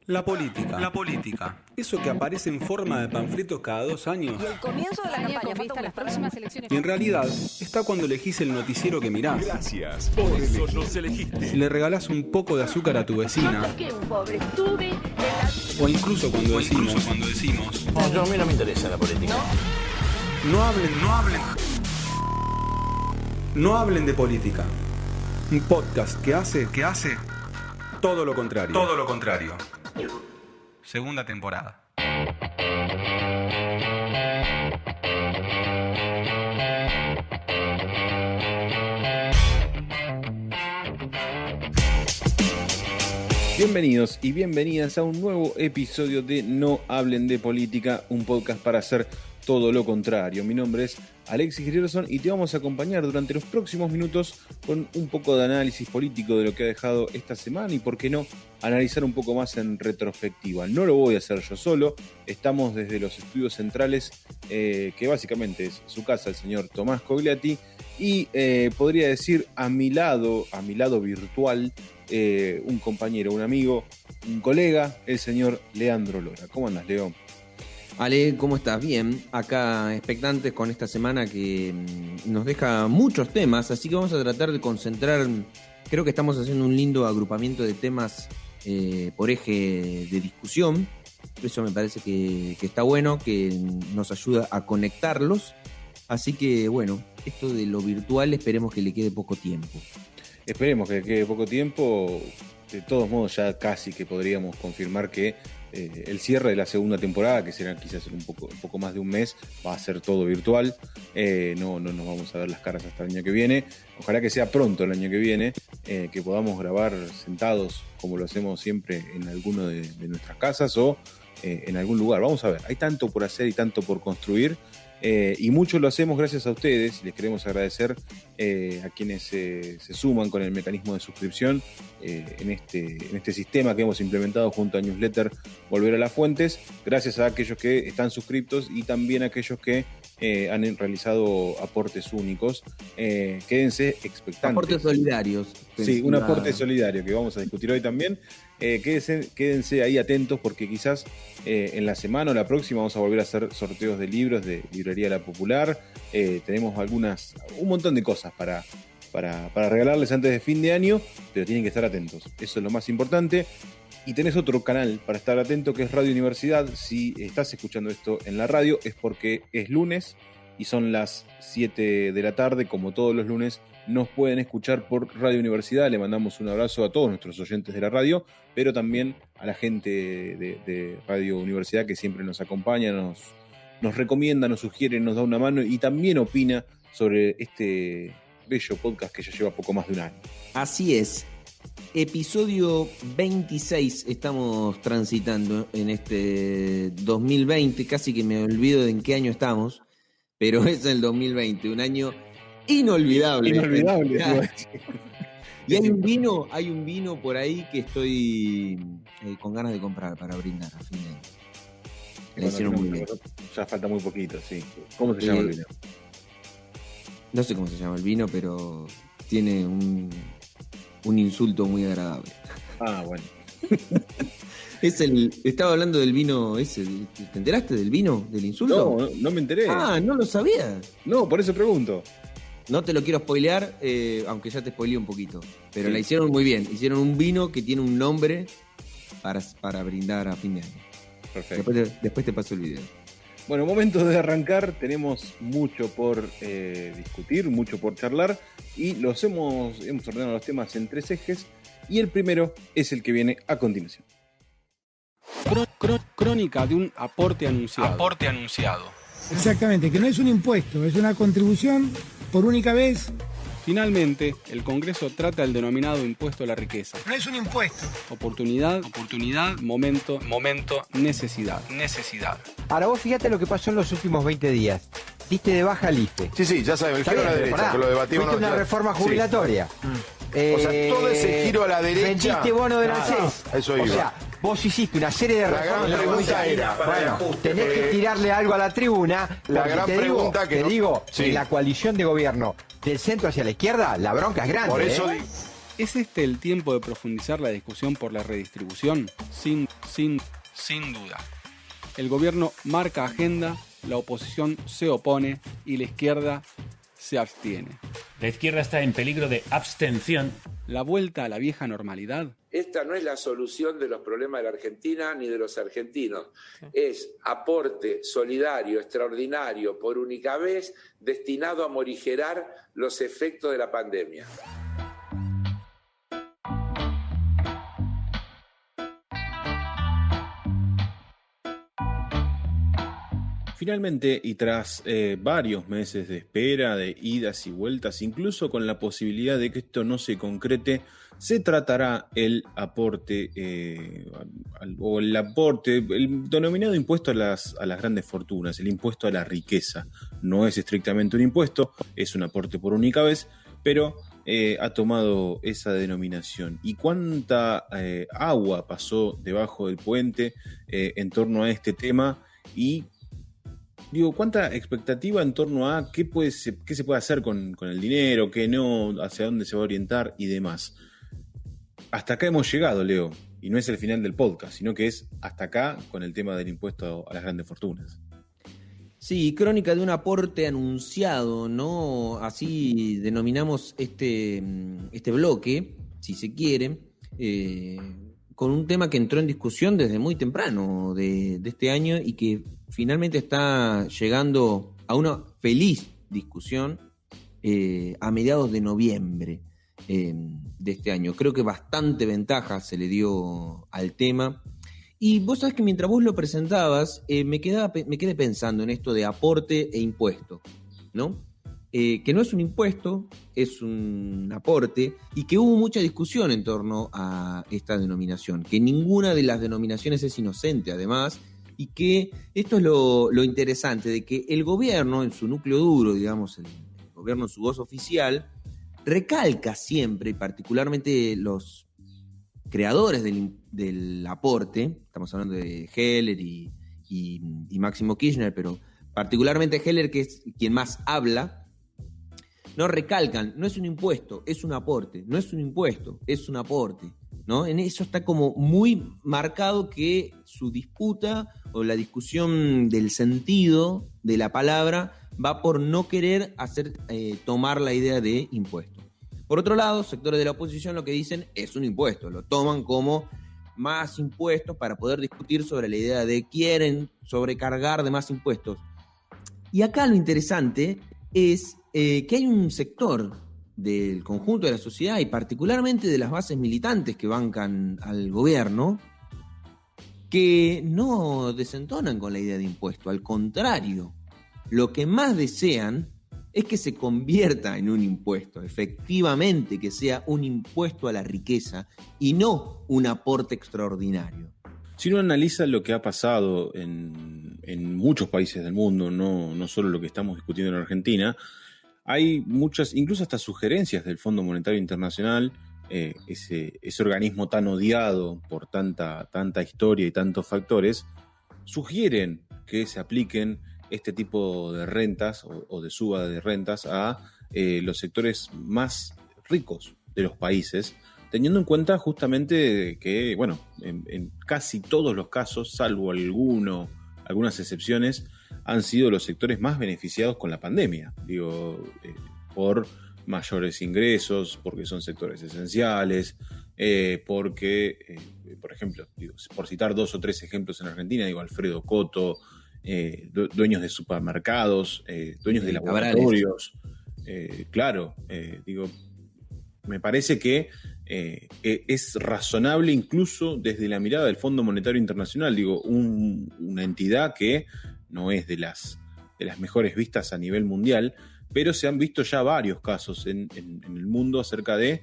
La política. La política. Eso que aparece en forma de panfletos cada 2 años. Y el comienzo de la campaña con vista a las próximas elecciones. Y en realidad está cuando elegís el noticiero que mirás. Gracias, por eso nos elegiste. Si le regalás un poco de azúcar a tu vecina. O incluso cuando decimos. No, a mí no me interesa la política. No hablen de política. Un podcast que hace todo lo contrario. Todo lo contrario. Segunda temporada. Bienvenidos y bienvenidas a un nuevo episodio de No Hablen de Política, un podcast para hacer todo lo contrario. Mi nombre es Alexis Grierson y te vamos a acompañar durante los próximos minutos con un poco de análisis político de lo que ha dejado esta semana y, por qué no, analizar un poco más en retrospectiva. No lo voy a hacer yo solo, estamos desde los estudios centrales, que básicamente es su casa, el señor Tomás Cogliati, y podría decir a mi lado virtual, un compañero, un amigo, un colega, el señor Leandro Lora. ¿Cómo andas, Leo? Ale, ¿cómo estás? Bien, acá expectantes con esta semana que nos deja muchos temas, así que vamos a tratar de concentrar, creo que estamos haciendo un lindo agrupamiento de temas por eje de discusión, eso me parece que está bueno, que nos ayuda a conectarlos, así que bueno, esto de lo virtual esperemos que le quede poco tiempo. Esperemos que quede poco tiempo. De todos modos, ya casi que podríamos confirmar que el cierre de la segunda temporada, que será quizás un poco más de un mes, va a ser todo virtual. No nos vamos a ver las caras hasta el año que viene. Ojalá que sea pronto el año que viene, que podamos grabar sentados como lo hacemos siempre en alguno de nuestras casas o en algún lugar. Vamos a ver, hay tanto por hacer y tanto por construir. Y mucho lo hacemos gracias a ustedes y les queremos agradecer a quienes se suman con el mecanismo de suscripción en este sistema que hemos implementado junto a Newsletter Volver a las Fuentes, gracias a aquellos que están suscriptos y también a aquellos que han realizado aportes únicos. Quédense expectantes. Aportes solidarios. Sí, un aporte solidario que vamos a discutir hoy también. Quédense ahí atentos porque quizás en la semana o la próxima vamos a volver a hacer sorteos de libros de Librería La Popular. Tenemos un montón de cosas para regalarles antes de fin de año, pero tienen que estar atentos. Eso es lo más importante. Y tenés otro canal para estar atento que es Radio Universidad. Si estás escuchando esto en la radio es porque es lunes y son las 7 de la tarde, como todos los lunes. Nos pueden escuchar por Radio Universidad. Le mandamos un abrazo a todos nuestros oyentes de la radio, pero también a la gente de Radio Universidad que siempre nos acompaña, nos recomienda, nos sugiere, nos da una mano y también opina sobre este bello podcast que ya lleva poco más de un año. Así es. Episodio 26 estamos transitando en este 2020. Casi que me olvido de en qué año estamos, pero es el 2020, un año inolvidable. Y hay un vino por ahí que estoy con ganas de comprar para brindar a fin de año. Le hicieron muy bien. Ya falta muy poquito, sí. ¿Cómo se llama el vino? No sé cómo se llama el vino, pero tiene un insulto muy agradable. Ah, bueno. Estaba hablando del vino ese. ¿Te enteraste del vino? ¿Del insulto? No me enteré. Ah, no lo sabía. No, por eso pregunto. No te lo quiero spoilear, aunque ya te spoileé un poquito. Pero sí. La hicieron muy bien. Hicieron un vino que tiene un nombre para brindar a fin de año. Perfecto. Después te paso el video. Bueno, momento de arrancar. Tenemos mucho por discutir, mucho por charlar. Y hemos ordenado los temas en 3 ejes. Y el primero es el que viene a continuación. Crónica de un aporte anunciado. Aporte anunciado. Exactamente, que no es un impuesto, es una contribución por única vez. Finalmente, el Congreso trata el denominado impuesto a la riqueza. No es un impuesto. Oportunidad, momento, necesidad. Ahora vos fíjate lo que pasó en los últimos 20 días. Diste de baja al IFE. Sí, ya sabemos, el Está giro bien, a la derecha, pará, que lo debatimos. fuiste una reforma jubilatoria. Sí. O sea, todo ese giro a la derecha. Vendiste bono del ANSES. Eso iba. O sea, vos hiciste una serie de La reformas. gran pregunta era, bueno, tenés que tirarle algo a la tribuna. La gran pregunta que te no- digo, sí. en la coalición de gobierno del centro hacia la izquierda, la bronca es grande. Por eso ¿eh? ¿Es este el tiempo de profundizar la discusión por la redistribución? Sin sin duda. El gobierno marca agenda, la oposición se opone y la izquierda se abstiene. La izquierda está en peligro de abstención. La vuelta a la vieja normalidad. Esta no es la solución de los problemas de la Argentina ni de los argentinos. Es aporte solidario, extraordinario, por única vez, destinado a morigerar los efectos de la pandemia. Finalmente, y tras varios meses de espera, de idas y vueltas, incluso con la posibilidad de que esto no se concrete, se tratará el aporte, el denominado impuesto a las grandes fortunas, el impuesto a la riqueza. No es estrictamente un impuesto, es un aporte por única vez, pero ha tomado esa denominación. ¿Y cuánta agua pasó debajo del puente en torno a este tema? Y ¿cuánta expectativa en torno a qué se puede hacer con el dinero, qué no, hacia dónde se va a orientar y demás? Hasta acá hemos llegado, Leo, y no es el final del podcast, sino que es hasta acá con el tema del impuesto a las grandes fortunas. Sí, crónica de un aporte anunciado, ¿no? Así denominamos este bloque, si se quiere, con un tema que entró en discusión desde muy temprano de este año y que finalmente está llegando a una feliz discusión a mediados de noviembre de este año. Creo que bastante ventaja se le dio al tema. Y vos sabés que mientras vos lo presentabas, me quedé pensando en esto de aporte e impuesto, ¿no? Que no es un impuesto, es un aporte, y que hubo mucha discusión en torno a esta denominación, que ninguna de las denominaciones es inocente, además, y que esto es lo interesante, de que el gobierno, en su núcleo duro, digamos, el gobierno en su voz oficial, recalca siempre, y particularmente los creadores del aporte, estamos hablando de Heller y Máximo Kirchner, pero particularmente Heller, que es quien más habla, no recalcan, no es un impuesto, es un aporte, no es un impuesto, es un aporte, ¿no? En eso está como muy marcado que su disputa o la discusión del sentido de la palabra va por no querer tomar la idea de impuesto. Por otro lado, sectores de la oposición lo que dicen es un impuesto, lo toman como más impuestos para poder discutir sobre la idea de quieren sobrecargar de más impuestos. Y acá lo interesante es que hay un sector del conjunto de la sociedad y particularmente de las bases militantes que bancan al gobierno que no desentonan con la idea de impuesto. Al contrario, lo que más desean es que se convierta en un impuesto, efectivamente que sea un impuesto a la riqueza y no un aporte extraordinario. Si uno analiza lo que ha pasado en muchos países del mundo, no solo lo que estamos discutiendo en Argentina, hay muchas, incluso hasta sugerencias del Fondo Monetario Internacional, ese organismo tan odiado por tanta historia y tantos factores, sugieren que se apliquen este tipo de rentas o de suba de rentas a los sectores más ricos de los países, teniendo en cuenta justamente que, bueno, en casi todos los casos, salvo algunas excepciones, han sido los sectores más beneficiados con la pandemia. Por mayores ingresos, porque son sectores esenciales, porque, por ejemplo, por citar 2 o 3 ejemplos en Argentina, Alfredo Coto, dueños de supermercados, dueños de laboratorios. Me parece que es razonable incluso desde la mirada del Fondo Monetario Internacional, una entidad que no es de las mejores vistas a nivel mundial, pero se han visto ya varios casos en el mundo acerca de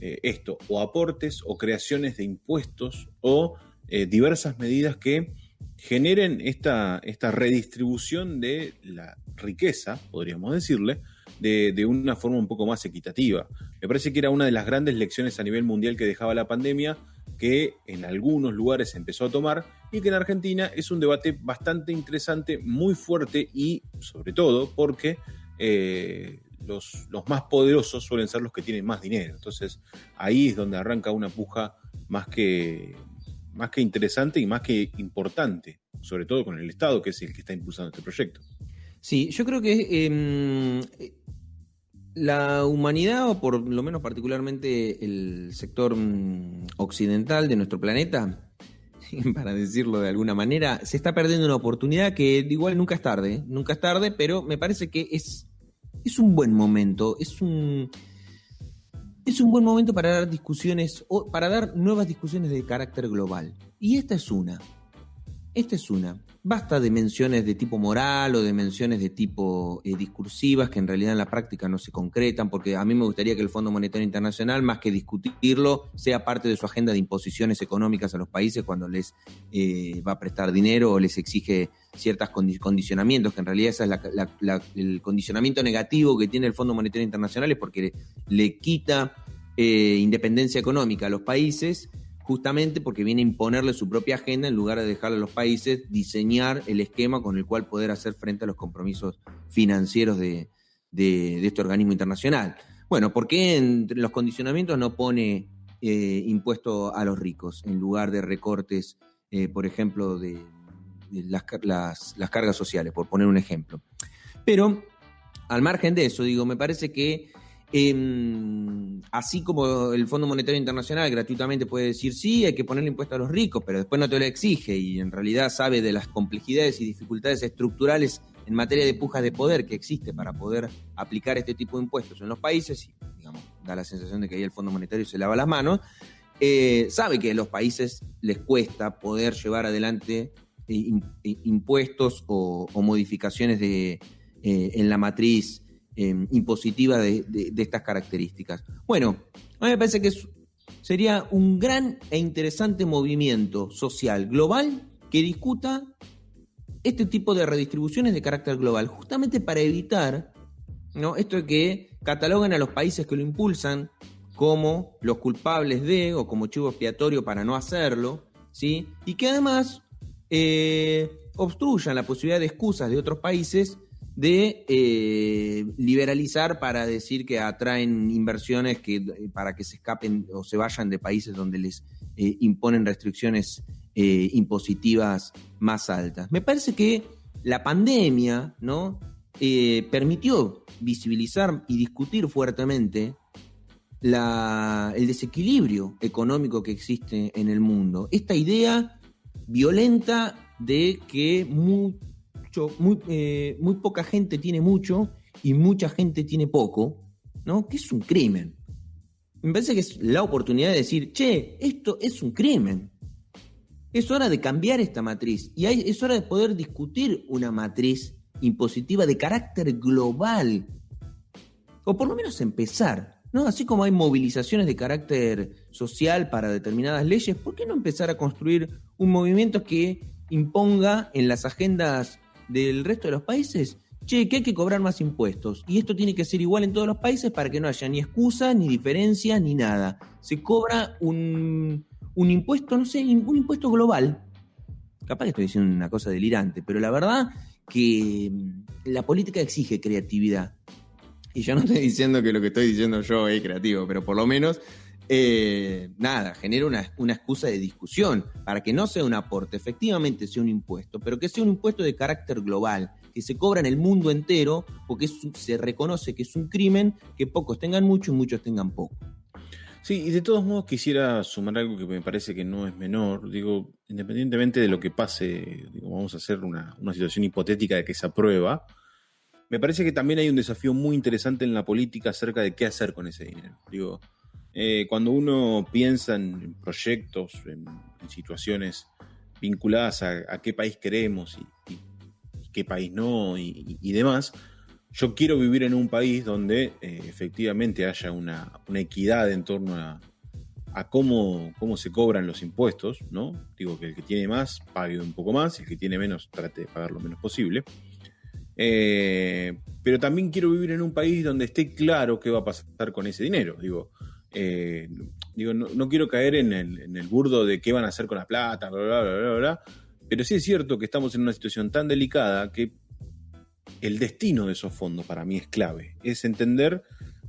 esto, o aportes o creaciones de impuestos o diversas medidas que generen esta redistribución de la riqueza, podríamos decirle, de una forma un poco más equitativa. Me parece que era una de las grandes lecciones a nivel mundial que dejaba la pandemia, que en algunos lugares se empezó a tomar y que en Argentina es un debate bastante interesante, muy fuerte y sobre todo porque los más poderosos suelen ser los que tienen más dinero. Entonces ahí es donde arranca una puja más que interesante y más que importante, sobre todo con el Estado, que es el que está impulsando este proyecto. Sí, yo creo que la humanidad, o por lo menos particularmente el sector occidental de nuestro planeta, para decirlo de alguna manera, se está perdiendo una oportunidad que igual nunca es tarde, pero me parece que es un buen momento, es un buen momento para dar discusiones, o para dar nuevas discusiones de carácter global. Y esta es una. Basta de menciones de tipo moral o de menciones de tipo discursivas que en realidad en la práctica no se concretan, porque a mí me gustaría que el Fondo Monetario Internacional, más que discutirlo, sea parte de su agenda de imposiciones económicas a los países cuando les va a prestar dinero o les exige ciertos condicionamientos, que en realidad ese es el condicionamiento negativo que tiene el Fondo Monetario Internacional, es porque le quita independencia económica a los países, justamente porque viene a imponerle su propia agenda en lugar de dejarle a los países diseñar el esquema con el cual poder hacer frente a los compromisos financieros de este organismo internacional. Bueno, ¿por qué en los condicionamientos no pone impuesto a los ricos en lugar de recortes, por ejemplo, de las cargas sociales, por poner un ejemplo? Pero, al margen de eso, me parece que así como el Fondo Monetario Internacional gratuitamente puede decir sí, hay que ponerle impuesto a los ricos, pero después no te lo exige y en realidad sabe de las complejidades y dificultades estructurales en materia de pujas de poder que existe para poder aplicar este tipo de impuestos en los países, y da la sensación de que ahí el Fondo Monetario se lava las manos, sabe que a los países les cuesta poder llevar adelante impuestos o modificaciones en la matriz impositiva de estas características. Bueno, a mí me parece que sería un gran e interesante movimiento social global que discuta este tipo de redistribuciones de carácter global, justamente para evitar, ¿no?, esto de que cataloguen a los países que lo impulsan como los culpables de, o como chivo expiatorio para no hacerlo, ¿sí? Y que además obstruyan la posibilidad de excusas de otros países de liberalizar para decir que atraen inversiones para que se escapen o se vayan de países donde les imponen restricciones impositivas más altas. Me parece que la pandemia, ¿no?, permitió visibilizar y discutir fuertemente el desequilibrio económico que existe en el mundo. Esta idea violenta de que muy poca gente tiene mucho y mucha gente tiene poco, ¿no?, que es un crimen. Me parece que es la oportunidad de decir, esto es un crimen. Es hora de cambiar esta matriz y es hora de poder discutir una matriz impositiva de carácter global, o por lo menos empezar, ¿no? Así como hay movilizaciones de carácter social para determinadas leyes, ¿por qué no empezar a construir un movimiento que imponga en las agendas del resto de los países, que hay que cobrar más impuestos, y esto tiene que ser igual en todos los países para que no haya ni excusa, ni diferencia, ni nada? Se cobra un impuesto, no sé, un impuesto global. Capaz que estoy diciendo una cosa delirante, pero la verdad que la política exige creatividad. Y yo no estoy diciendo que lo que estoy diciendo yo es creativo, pero por lo menos genera una excusa de discusión para que no sea un aporte, efectivamente sea un impuesto, pero que sea un impuesto de carácter global, que se cobra en el mundo entero, porque se reconoce que es un crimen que pocos tengan mucho y muchos tengan poco. Sí, y de todos modos quisiera sumar algo que me parece que no es menor. Independientemente de lo que pase, vamos a hacer una situación hipotética de que se aprueba. Me parece que también hay un desafío muy interesante en la política acerca de qué hacer con ese dinero. Cuando uno piensa en proyectos, en situaciones vinculadas a qué país queremos y qué país no y demás, yo quiero vivir en un país donde efectivamente haya una equidad en torno a cómo se cobran los impuestos, ¿no? Que el que tiene más pague un poco más y el que tiene menos trate de pagar lo menos posible. Pero también quiero vivir en un país donde esté claro qué va a pasar con ese dinero. No quiero caer en el burdo de qué van a hacer con la plata, bla, bla, bla, bla, bla. Pero sí es cierto que estamos en una situación tan delicada que el destino de esos fondos para mí es clave. Es entender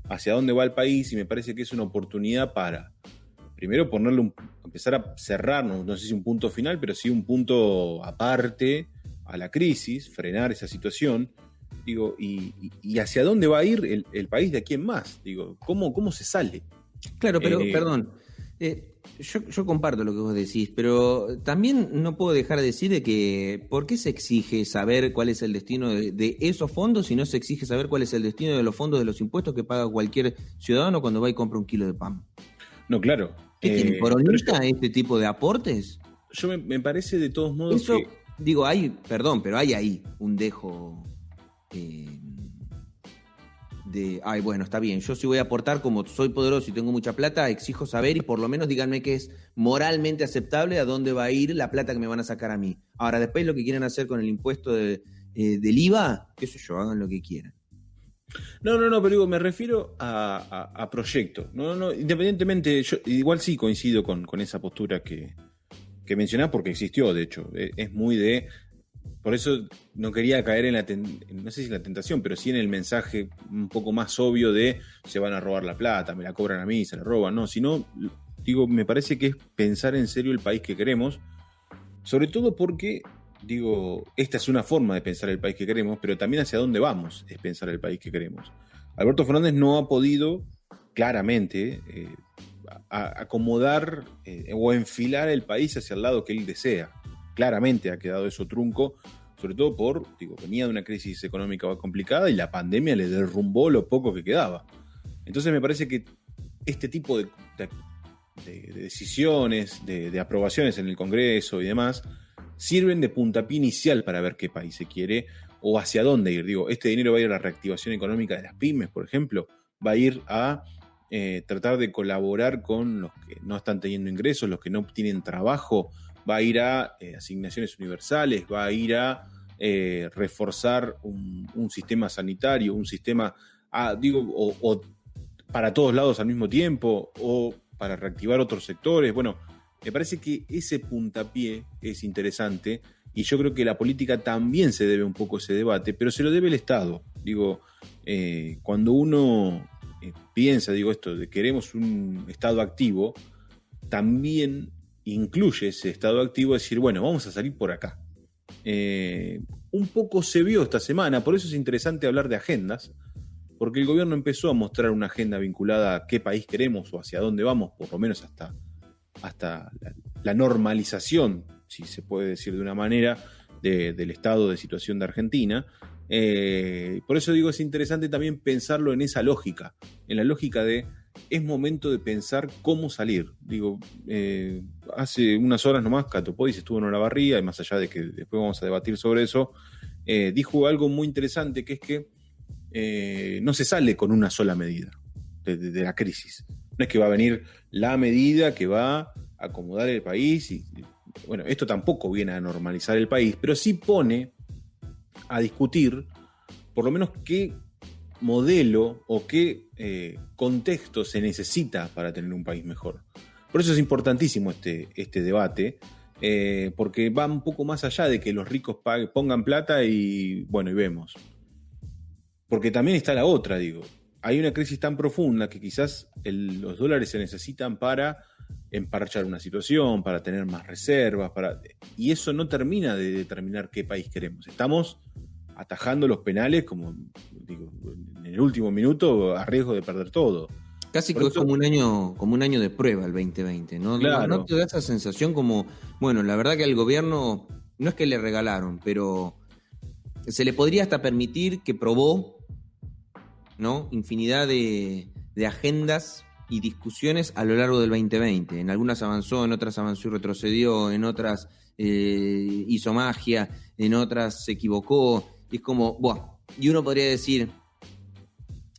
hacia dónde va el país, y me parece que es una oportunidad para primero ponerle empezar a cerrarnos, no sé si un punto final, pero sí un punto aparte a la crisis, frenar esa situación, digo, y hacia dónde va a ir el país de aquí en más, digo, ¿cómo se sale? Claro, pero, perdón, yo comparto lo que vos decís, pero también no puedo dejar de decir de que ¿por qué se exige saber cuál es el destino de esos fondos si no se exige saber cuál es el destino de los fondos de los impuestos que paga cualquier ciudadano cuando va y compra un kilo de pan? No, claro. ¿Qué tiene coronita este tipo de aportes? Yo me parece de todos modos eso, que... Digo, pero hay ahí un dejo bueno, está bien, yo sí voy a aportar, como soy poderoso y tengo mucha plata, exijo saber y por lo menos díganme que es moralmente aceptable a dónde va a ir la plata que me van a sacar a mí. Ahora, después lo que quieren hacer con el impuesto del IVA, qué sé yo, hagan lo que quieran. No, pero digo, me refiero a proyectos. No, independientemente, yo igual sí coincido con esa postura que mencionás, porque existió, de hecho. Es muy de... Por eso no quería caer en no sé si en la tentación, pero sí en el mensaje un poco más obvio de se van a robar la plata, me la cobran a mí, se la roban. No, sino, digo, me parece que es pensar en serio el país que queremos, sobre todo porque... Digo, esta es una forma de pensar el país que queremos, pero también hacia dónde vamos es pensar el país que queremos. Alberto Fernández no ha podido claramente acomodar o enfilar el país hacia el lado que él desea. Claramente ha quedado eso trunco, sobre todo venía de una crisis económica complicada y la pandemia le derrumbó lo poco que quedaba. Entonces me parece que este tipo de decisiones, de aprobaciones en el Congreso y demás, sirven de puntapié inicial para ver qué país se quiere o hacia dónde ir. Digo, este dinero va a ir a la reactivación económica de las pymes, por ejemplo, va a ir a tratar de colaborar con los que no están teniendo ingresos, los que no tienen trabajo, va a ir a asignaciones universales, va a ir a reforzar un sistema sanitario, un sistema, o para todos lados al mismo tiempo, o para reactivar otros sectores. Bueno, me parece que ese puntapié es interesante y yo creo que la política también se debe un poco a ese debate, pero se lo debe el Estado. Digo, cuando uno piensa, esto de queremos un Estado activo, también incluye ese Estado activo decir, bueno, vamos a salir por acá. Un poco se vio esta semana, por eso es interesante hablar de agendas, porque el gobierno empezó a mostrar una agenda vinculada a qué país queremos o hacia dónde vamos, por lo menos hasta la normalización, si se puede decir de una manera, del estado de situación de Argentina. Por eso digo, es interesante también pensarlo en esa lógica, en la lógica de es momento de pensar cómo salir. Digo, hace unas horas nomás Cato Podis estuvo en Olavarría, y más allá de que después vamos a debatir sobre eso, dijo algo muy interesante, que es que no se sale con una sola medida de la crisis. No es que va a venir la medida que va a acomodar el país y bueno, esto tampoco viene a normalizar el país, pero sí pone a discutir por lo menos qué modelo o qué contexto se necesita para tener un país mejor. Por eso es importantísimo este debate, porque va un poco más allá de que los ricos pongan plata y bueno, y vemos. Porque también está la otra, digo. Hay una crisis tan profunda que quizás los dólares se necesitan para emparchar una situación, para tener más reservas, y eso no termina de determinar qué país queremos. Estamos atajando los penales, como digo, en el último minuto, a riesgo de perder todo. Casi que es como un año de prueba el 2020, ¿no? Claro. ¿No te da esa sensación como, bueno, la verdad que al gobierno no es que le regalaron, pero se le podría hasta permitir que probó, ¿no? Infinidad de agendas y discusiones a lo largo del 2020. En algunas avanzó, en otras avanzó y retrocedió, en otras hizo magia, en otras se equivocó. Y es como, buah. Y uno podría decir,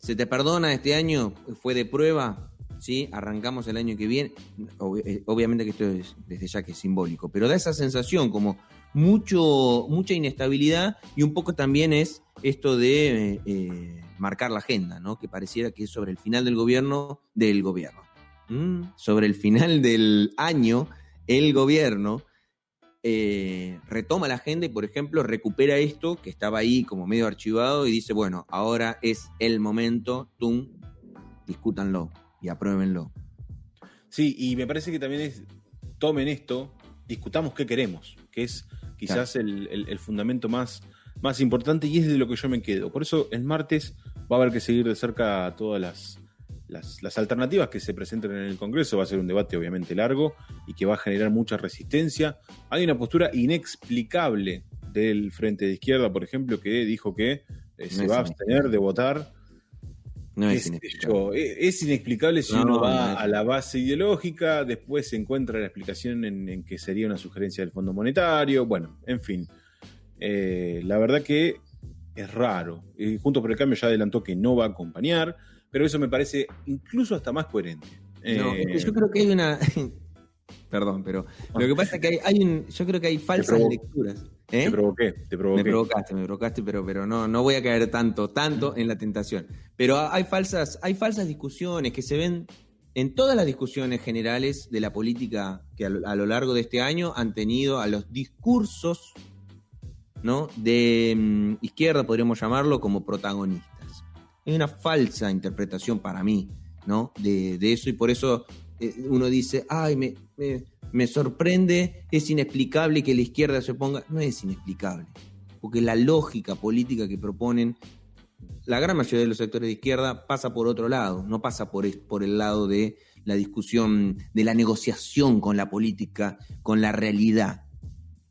¿se te perdona este año? ¿Fue de prueba? ¿Sí? Arrancamos el año que viene. Obviamente que esto es desde ya que es simbólico, pero da esa sensación como mucha inestabilidad, y un poco también es esto de marcar la agenda, ¿no? Que pareciera que es sobre el final del gobierno. Sobre el final del año, el gobierno retoma la agenda y, por ejemplo, recupera esto que estaba ahí como medio archivado y dice, bueno, ahora es el momento, discútanlo y apruébenlo. Sí, y me parece que también tomen esto, discutamos qué queremos, que es quizás el fundamento más importante, y es de lo que yo me quedo. Por eso el martes va a haber que seguir de cerca todas las alternativas que se presenten en el Congreso. Va a ser un debate obviamente largo y que va a generar mucha resistencia. Hay una postura inexplicable del Frente de Izquierda, por ejemplo, que dijo que se va a abstener de votar. No es inexplicable. Es inexplicable si uno va a la base ideológica, después se encuentra la explicación en que sería una sugerencia del Fondo Monetario. Bueno, en fin. La verdad que es raro. Juntos por el Cambio ya adelantó que no va a acompañar, pero eso me parece incluso hasta más coherente. Yo creo que hay una... Perdón, pero lo que pasa es que yo creo que hay falsas lecturas. Te provoqué. Me provocaste, pero no voy a caer tanto en la tentación. Pero hay falsas discusiones que se ven en todas las discusiones generales de la política que a lo largo de este año han tenido a los discursos, ¿no?, de izquierda, podríamos llamarlo, como protagonistas. Hay una falsa interpretación para mí, ¿no?, de eso, y por eso uno dice, ay, me sorprende, es inexplicable que la izquierda se oponga. No es inexplicable, porque la lógica política que proponen la gran mayoría de los sectores de izquierda pasa por otro lado, no pasa por el lado de la discusión, de la negociación con la política, con la realidad,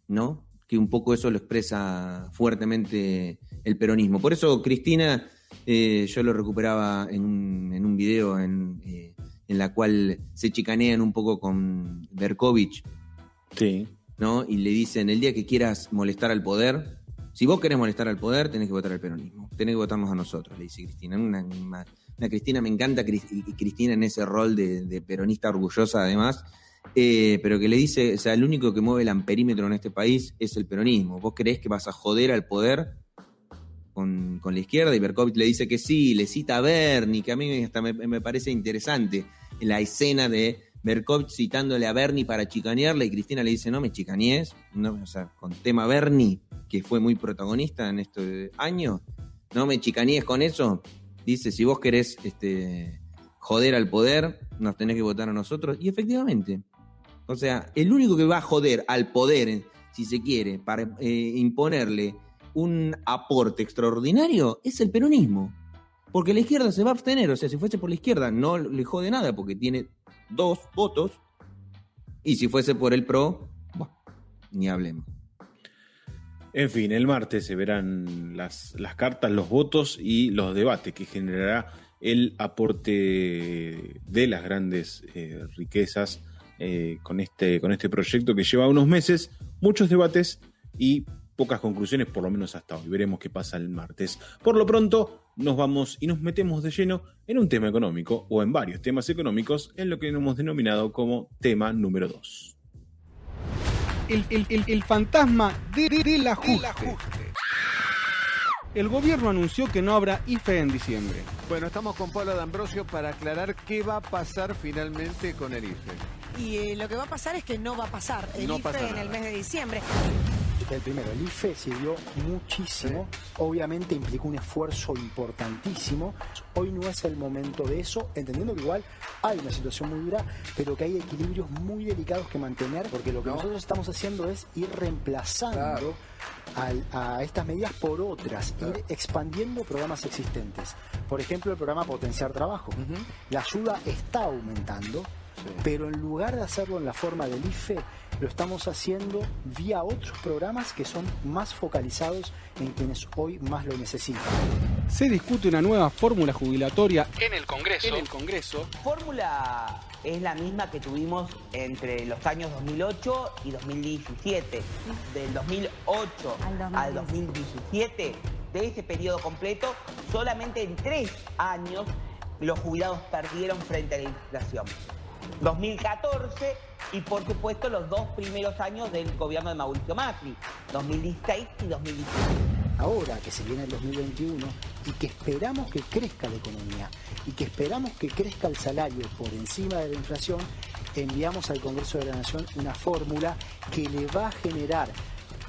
¿no? Que un poco eso lo expresa fuertemente el peronismo. Por eso Cristina, yo lo recuperaba en un video en la cual se chicanean un poco con Berkovich, sí, ¿no? Y le dicen, el día que quieras molestar al poder, si vos querés molestar al poder, tenés que votar al peronismo, tenés que votarnos a nosotros, le dice Cristina. Una Cristina, me encanta Cristina en ese rol de peronista orgullosa además, pero que le dice, o sea, el único que mueve el amperímetro en este país es el peronismo. ¿Vos creés que vas a joder al poder con la izquierda? Y Berkovich le dice que sí, le cita a Bernie, que a mí hasta me parece interesante la escena de Berkovich citándole a Bernie para chicanearle, y Cristina le dice, no me chicanees, no, o sea, con tema Bernie, que fue muy protagonista en este año, no me chicanees con eso. Dice, si vos querés joder al poder, nos tenés que votar a nosotros. Y efectivamente, o sea, el único que va a joder al poder, si se quiere, para imponerle un aporte extraordinario, es el peronismo. Porque la izquierda se va a abstener, o sea, si fuese por la izquierda no le jode nada porque tiene 2 votos, y si fuese por el PRO, bueno, ni hablemos. En fin, el martes se verán las cartas, los votos y los debates que generará el aporte de las grandes riquezas con este proyecto que lleva unos meses, muchos debates y pocas conclusiones, por lo menos hasta hoy. Veremos qué pasa el martes. Por lo pronto, nos vamos y nos metemos de lleno en un tema económico, o en varios temas económicos, en lo que hemos denominado como tema número 2. El fantasma del ajuste. El gobierno anunció que no habrá IFE en diciembre. Bueno, estamos con Paula D'Ambrosio para aclarar qué va a pasar finalmente con el IFE. Y lo que va a pasar es que no va a pasar el IFE en el mes de diciembre. El primero, el IFE sirvió muchísimo, obviamente implicó un esfuerzo importantísimo. Hoy no es el momento de eso, entendiendo que igual hay una situación muy dura, pero que hay equilibrios muy delicados que mantener, porque lo que nosotros estamos haciendo es ir reemplazando a estas medidas por otras, ir expandiendo programas existentes. Por ejemplo, el programa Potenciar Trabajo. La ayuda está aumentando, pero en lugar de hacerlo en la forma del IFE, lo estamos haciendo vía otros programas que son más focalizados en quienes hoy más lo necesitan. Se discute una nueva fórmula jubilatoria en el Congreso. Fórmula es la misma que tuvimos entre los años 2008 y 2017. Del 2008 al 2017, de ese periodo completo, solamente en 3 años los jubilados perdieron frente a la inflación. 2014 y por supuesto los 2 primeros años del gobierno de Mauricio Macri, 2016 y 2017. Ahora que se viene el 2021 y que esperamos que crezca la economía y que esperamos que crezca el salario por encima de la inflación, enviamos al Congreso de la Nación una fórmula que le va a generar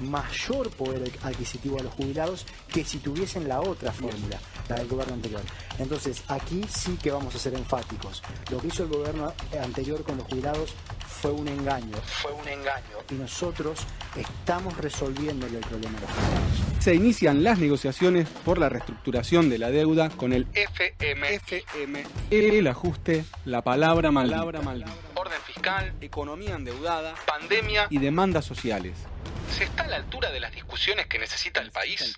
mayor poder adquisitivo a los jubilados que si tuviesen la otra fórmula, la del gobierno anterior. Entonces, aquí sí que vamos a ser enfáticos. Lo que hizo el gobierno anterior con los jubilados fue un engaño. Y nosotros estamos resolviéndole el problema a los jubilados. Se inician las negociaciones por la reestructuración de la deuda con el FMI. El ajuste, la palabra maldita. Orden fiscal, economía endeudada, pandemia y demandas sociales. ¿Se está a la altura de las discusiones que necesita el país?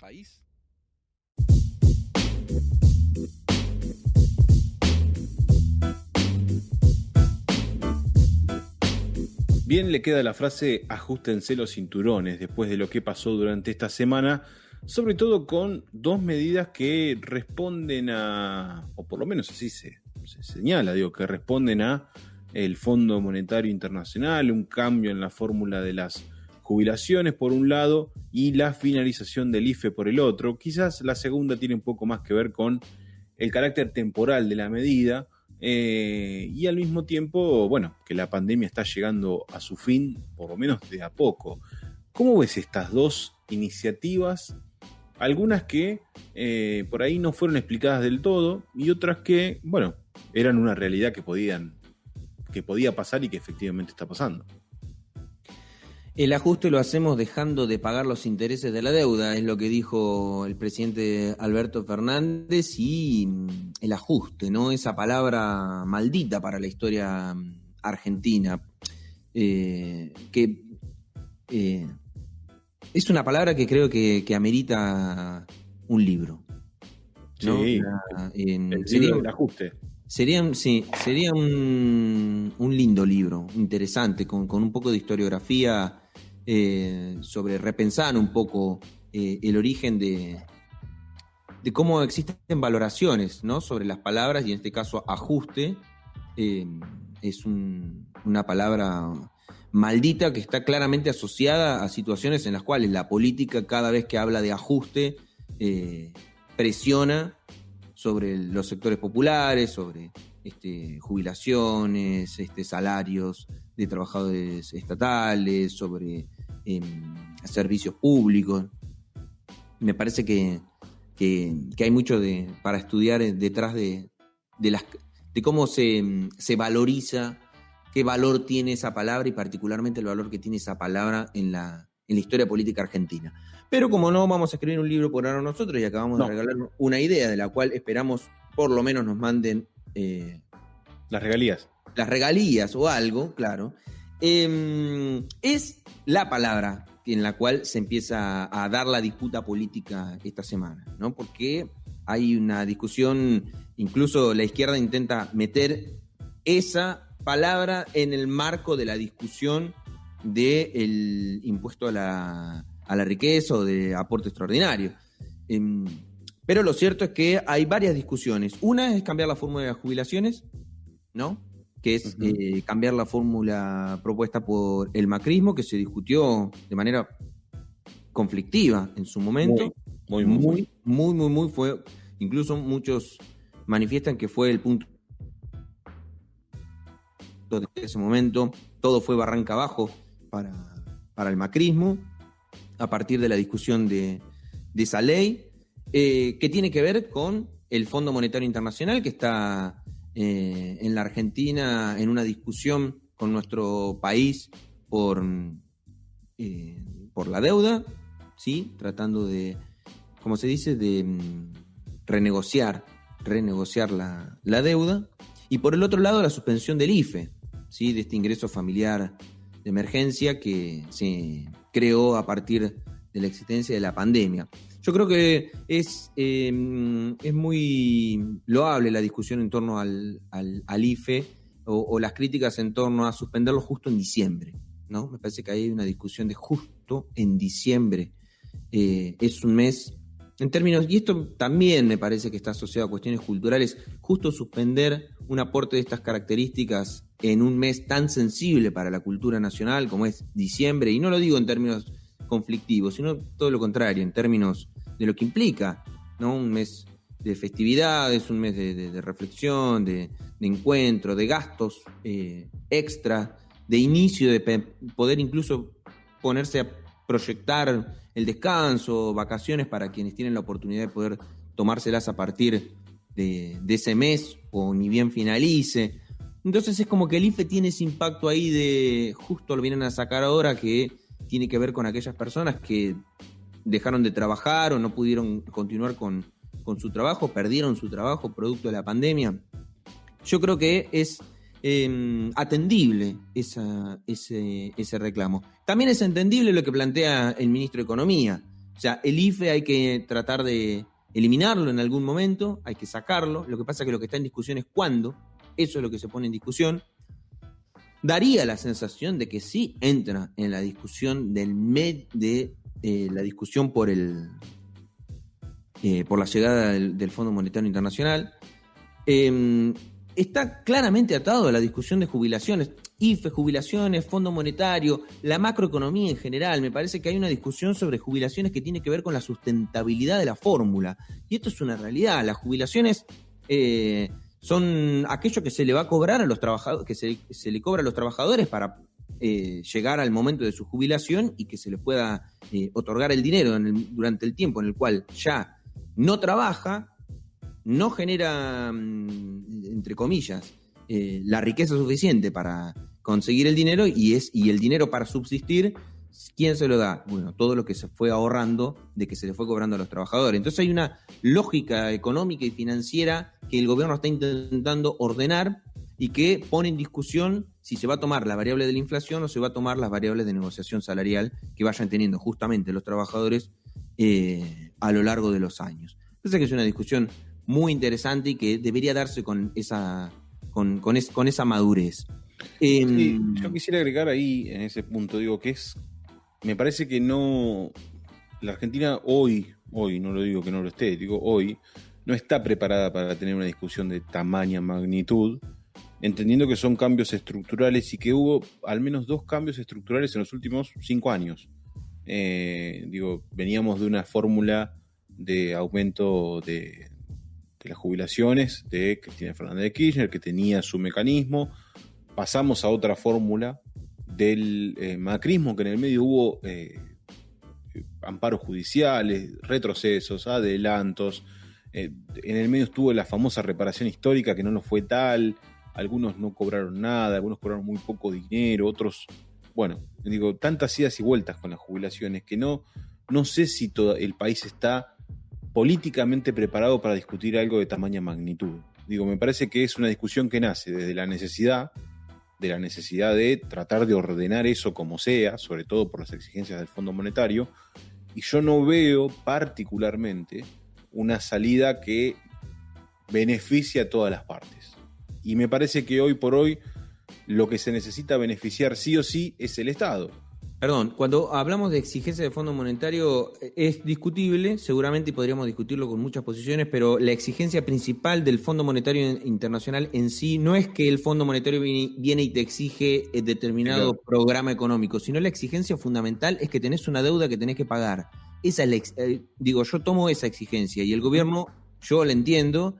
Bien le queda la frase "ajustense los cinturones" después de lo que pasó durante esta semana, sobre todo con dos medidas que responden a, o por lo menos así se señala, que responden a el Fondo Monetario Internacional, un cambio en la fórmula de las jubilaciones por un lado y la finalización del IFE por el otro. Quizás la segunda tiene un poco más que ver con el carácter temporal de la medida, y al mismo tiempo, bueno, que la pandemia está llegando a su fin, por lo menos de a poco. ¿Cómo ves estas dos iniciativas? Algunas que por ahí no fueron explicadas del todo y otras que, bueno, eran una realidad que podía pasar y que efectivamente está pasando. El ajuste lo hacemos dejando de pagar los intereses de la deuda, es lo que dijo el presidente Alberto Fernández, y el ajuste, ¿no? Esa palabra maldita para la historia argentina, que es una palabra que creo que amerita un libro, ¿no? Sí, el libro del ajuste. Sería un lindo libro, interesante, con un poco de historiografía, sobre repensar un poco el origen de cómo existen valoraciones, ¿no? Sobre las palabras, y en este caso ajuste es una palabra maldita que está claramente asociada a situaciones en las cuales la política, cada vez que habla de ajuste, presiona sobre los sectores populares, sobre jubilaciones, salarios de trabajadores estatales, sobre servicios públicos. Me parece que hay mucho para estudiar detrás de cómo se valoriza, qué valor tiene esa palabra y particularmente el valor que tiene esa palabra en la historia política argentina. Pero como no vamos a escribir un libro por ahora nosotros y acabamos de regalar una idea de la cual esperamos por lo menos nos manden las regalías. Las regalías o algo, claro. Es la palabra en la cual se empieza a dar la disputa política esta semana, ¿no? Porque hay una discusión, incluso la izquierda intenta meter esa palabra en el marco de la discusión del impuesto a la riqueza o de aporte extraordinario. Pero lo cierto es que hay varias discusiones. Una es cambiar la fórmula de las jubilaciones, ¿no? Que es cambiar la fórmula propuesta por el macrismo, que se discutió de manera conflictiva en su momento. Muy. Fue, incluso muchos manifiestan que fue el punto de ese momento. Todo fue barranca abajo para el macrismo, a partir de la discusión de esa ley, que tiene que ver con el Fondo Monetario Internacional, que está en la Argentina en una discusión con nuestro país por la deuda, ¿sí? Tratando de, como se dice, de renegociar la deuda. Y por el otro lado, la suspensión del IFE, ¿sí? De este ingreso familiar de emergencia que se creó a partir de la existencia de la pandemia. Yo creo que es muy loable la discusión en torno al IFE o las críticas en torno a suspenderlo justo en diciembre, ¿no? Me parece que hay una discusión de justo en diciembre. Es un mes, en términos, y esto también me parece que está asociado a cuestiones culturales, justo suspender un aporte de estas características en un mes tan sensible para la cultura nacional como es diciembre, y no lo digo en términos conflictivos, sino todo lo contrario, en términos de lo que implica, ¿no? Un mes de festividades, un mes de reflexión, de encuentro, de gastos extra, de inicio, de poder incluso ponerse proyectar el descanso, vacaciones para quienes tienen la oportunidad de poder tomárselas a partir de ese mes o ni bien finalice. Entonces es como que el IFE tiene ese impacto ahí de, justo lo vienen a sacar ahora, que tiene que ver con aquellas personas que dejaron de trabajar o no pudieron continuar con su trabajo, perdieron su trabajo producto de la pandemia. Yo creo que es atendible ese reclamo. También es entendible lo que plantea el ministro de Economía. O sea, el IFE hay que tratar de eliminarlo en algún momento, hay que sacarlo. Lo que pasa es que lo que está en discusión es cuándo. Eso es lo que se pone en discusión. Daría la sensación de que sí entra en la discusión la discusión por la llegada del Fondo Monetario Internacional. Está claramente atado a la discusión de jubilaciones, IFE, jubilaciones, Fondo Monetario, la macroeconomía en general. Me parece que hay una discusión sobre jubilaciones que tiene que ver con la sustentabilidad de la fórmula. Y esto es una realidad. Las jubilaciones son aquello que se le va a cobrar a los trabajadores, que se le cobra a los trabajadores para llegar al momento de su jubilación y que se les pueda otorgar el dinero durante el tiempo en el cual ya no trabaja, no genera, entre comillas, la riqueza suficiente para conseguir el dinero y el dinero para subsistir, ¿quién se lo da? Bueno, todo lo que se fue ahorrando de que se le fue cobrando a los trabajadores. Entonces hay una lógica económica y financiera que el gobierno está intentando ordenar y que pone en discusión si se va a tomar la variable de la inflación o se va a tomar las variables de negociación salarial que vayan teniendo justamente los trabajadores a lo largo de los años. Entonces que es una discusión muy interesante y que debería darse con esa madurez. Sí, yo quisiera agregar ahí en ese punto, digo, que me parece que no, la Argentina hoy, no lo digo que no lo esté, digo hoy, no está preparada para tener una discusión de tamaña magnitud, entendiendo que son cambios estructurales y que hubo al menos 2 cambios estructurales en los últimos 5 años. Veníamos de una fórmula de aumento de las jubilaciones de Cristina Fernández de Kirchner, que tenía su mecanismo. Pasamos a otra fórmula del macrismo, que en el medio hubo amparos judiciales, retrocesos, adelantos. En el medio estuvo la famosa reparación histórica, que no nos fue tal. Algunos no cobraron nada, algunos cobraron muy poco dinero, otros... Bueno, tantas idas y vueltas con las jubilaciones que no sé si todo el país está políticamente preparado para discutir algo de tamaña magnitud. Me parece que es una discusión que nace desde la necesidad de tratar de ordenar eso como sea, sobre todo por las exigencias del Fondo Monetario, y yo no veo particularmente una salida que beneficie a todas las partes. Y me parece que hoy por hoy lo que se necesita beneficiar sí o sí es el Estado. Perdón, cuando hablamos de exigencia del Fondo Monetario es discutible, seguramente podríamos discutirlo con muchas posiciones, pero la exigencia principal del Fondo Monetario Internacional en sí no es que el Fondo Monetario viene y te exige determinado programa económico, sino la exigencia fundamental es que tenés una deuda que tenés que pagar. Esa es yo tomo esa exigencia y el gobierno, yo le entiendo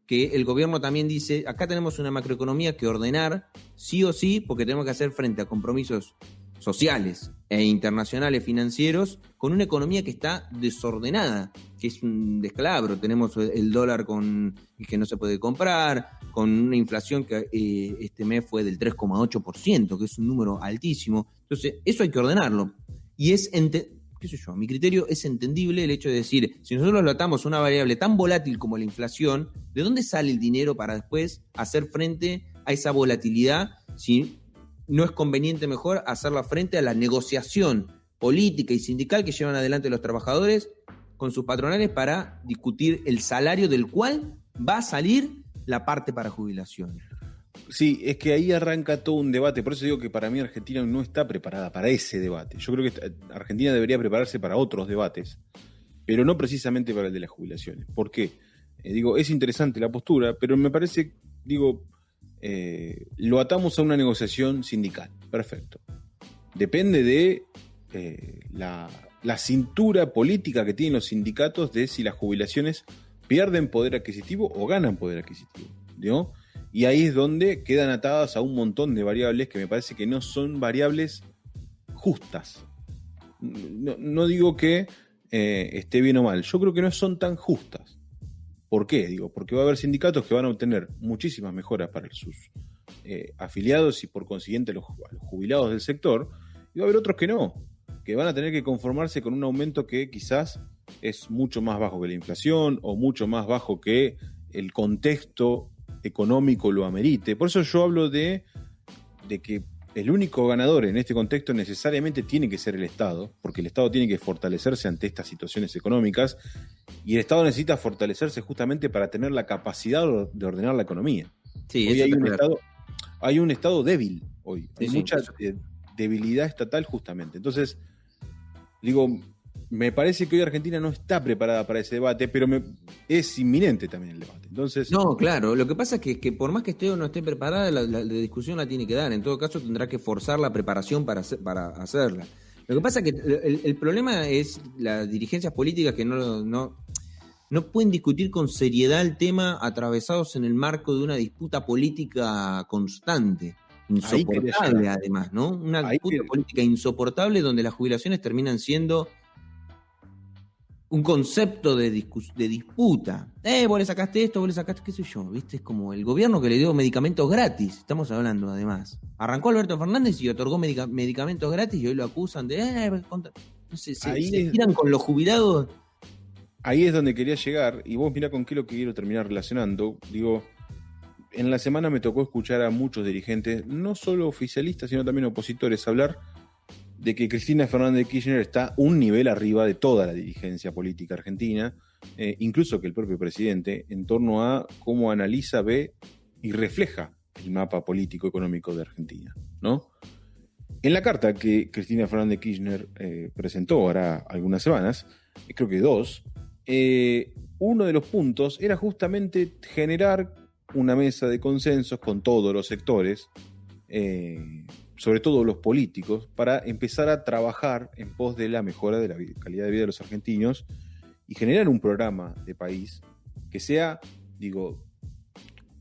que el gobierno también dice, acá tenemos una macroeconomía que ordenar sí o sí porque tenemos que hacer frente a compromisos sociales e internacionales financieros con una economía que está desordenada, que es un descalabro. Tenemos el dólar que no se puede comprar, con una inflación que este mes fue del 3,8%, que es un número altísimo. Entonces, eso hay que ordenarlo. Y a mi criterio es entendible el hecho de decir, si nosotros lo atamos a una variable tan volátil como la inflación, ¿de dónde sale el dinero para después hacer frente a esa volatilidad si no es conveniente mejor hacerla frente a la negociación política y sindical que llevan adelante los trabajadores con sus patronales para discutir el salario del cual va a salir la parte para jubilación? Sí, es que ahí arranca todo un debate, por eso digo que para mí Argentina no está preparada para ese debate. Yo creo que Argentina debería prepararse para otros debates, pero no precisamente para el de las jubilaciones. ¿Por qué? Es interesante la postura, pero me parece, lo atamos a una negociación sindical. Perfecto. Depende de la cintura política que tienen los sindicatos de si las jubilaciones pierden poder adquisitivo o ganan poder adquisitivo, ¿no? Y ahí es donde quedan atadas a un montón de variables que me parece que no son variables justas. no digo que esté bien o mal, yo creo que no son tan justas. ¿Por qué? Digo, porque va a haber sindicatos que van a obtener muchísimas mejoras para sus afiliados y por consiguiente a los jubilados del sector, y va a haber otros que no, que van a tener que conformarse con un aumento que quizás es mucho más bajo que la inflación o mucho más bajo que el contexto económico lo amerite. Por eso yo hablo de que el único ganador en este contexto necesariamente tiene que ser el Estado, porque el Estado tiene que fortalecerse ante estas situaciones económicas y el Estado necesita fortalecerse justamente para tener la capacidad de ordenar la economía. Sí, hoy hay un Estado débil hoy, hay mucha debilidad estatal justamente. Entonces, digo, me parece que hoy Argentina no está preparada para ese debate, pero es inminente también el debate. Entonces, no, claro, lo que pasa es que por más que esté o no esté preparada, la discusión la tiene que dar. En todo caso, tendrá que forzar la preparación para hacerla. Lo que pasa es que el problema es las dirigencias políticas que no pueden discutir con seriedad el tema atravesados en el marco de una disputa política constante. Insoportable, además, ¿no? Una disputa política insoportable donde las jubilaciones terminan siendo un concepto de disputa. Vos le sacaste esto, vos le sacaste qué sé yo, ¿viste? Es como el gobierno que le dio medicamentos gratis, estamos hablando además. Arrancó Alberto Fernández y otorgó medicamentos gratis y hoy lo acusan de... no sé, se tiran con los jubilados. Ahí es donde quería llegar, y vos mirá con qué lo que quiero terminar relacionando. Digo, en la semana me tocó escuchar a muchos dirigentes, no solo oficialistas, sino también opositores, hablar de que Cristina Fernández de Kirchner está un nivel arriba de toda la dirigencia política argentina, incluso que el propio presidente, en torno a cómo analiza, ve y refleja el mapa político económico de Argentina, ¿no? En la carta que Cristina Fernández de Kirchner presentó ahora algunas semanas, creo que 2, uno de los puntos era justamente generar una mesa de consensos con todos los sectores, sobre todo los políticos, para empezar a trabajar en pos de la mejora de la calidad de vida de los argentinos y generar un programa de país que sea, digo,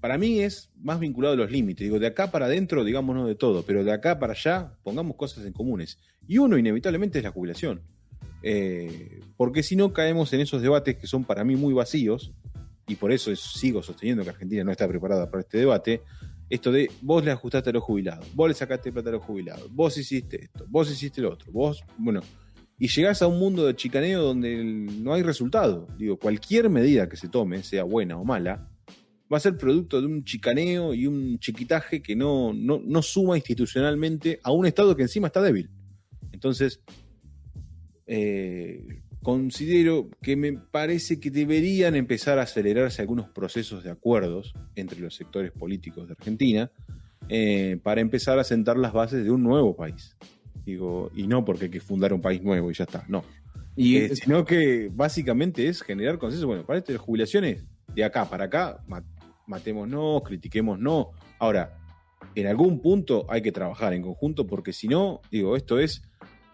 para mí es más vinculado a los límites. Digo, de acá para adentro, digámonos de todo, pero de acá para allá, pongamos cosas en comunes. Y uno, inevitablemente, es la jubilación. Porque si no, caemos en esos debates que son para mí muy vacíos, y por eso sigo sosteniendo que Argentina no está preparada para este debate. Esto de vos le ajustaste a los jubilados, vos le sacaste plata a los jubilados, vos hiciste esto, vos hiciste lo otro, y llegás a un mundo de chicaneo donde no hay resultado. Digo, cualquier medida que se tome, sea buena o mala, va a ser producto de un chicaneo y un chiquitaje que no suma institucionalmente a un Estado que encima está débil. Entonces, considero que me parece que deberían empezar a acelerarse algunos procesos de acuerdos entre los sectores políticos de Argentina para empezar a sentar las bases de un nuevo país. Digo, y no porque hay que fundar un país nuevo y ya está, no. Sino que básicamente es generar consenso. Bueno, para estas jubilaciones, de acá para acá, matémonos, critiquémonos. Ahora, en algún punto hay que trabajar en conjunto porque si no, digo, esto es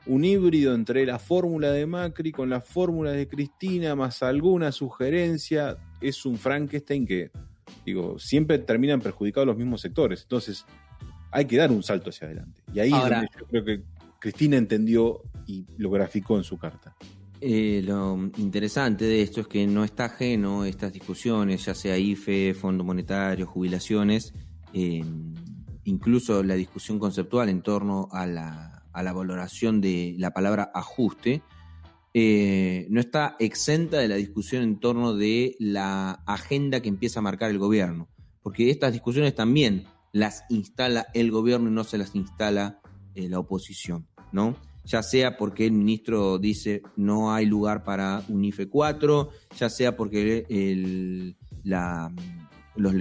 un híbrido entre la fórmula de Macri con la fórmula de Cristina más alguna sugerencia. Es un Frankenstein que, digo, siempre terminan perjudicados los mismos sectores. Entonces, hay que dar un salto hacia adelante. Y ahí es donde yo creo que Cristina entendió y lo graficó en su carta. Lo interesante de esto es que no está ajeno estas discusiones, ya sea IFE, Fondo Monetario, jubilaciones, incluso la discusión conceptual en torno a la valoración de la palabra ajuste, no está exenta de la discusión en torno de la agenda que empieza a marcar el gobierno, porque estas discusiones también las instala el gobierno y no se las instala la oposición, ¿no? Ya sea porque el ministro dice no hay lugar para un IFE 4, ya sea porque los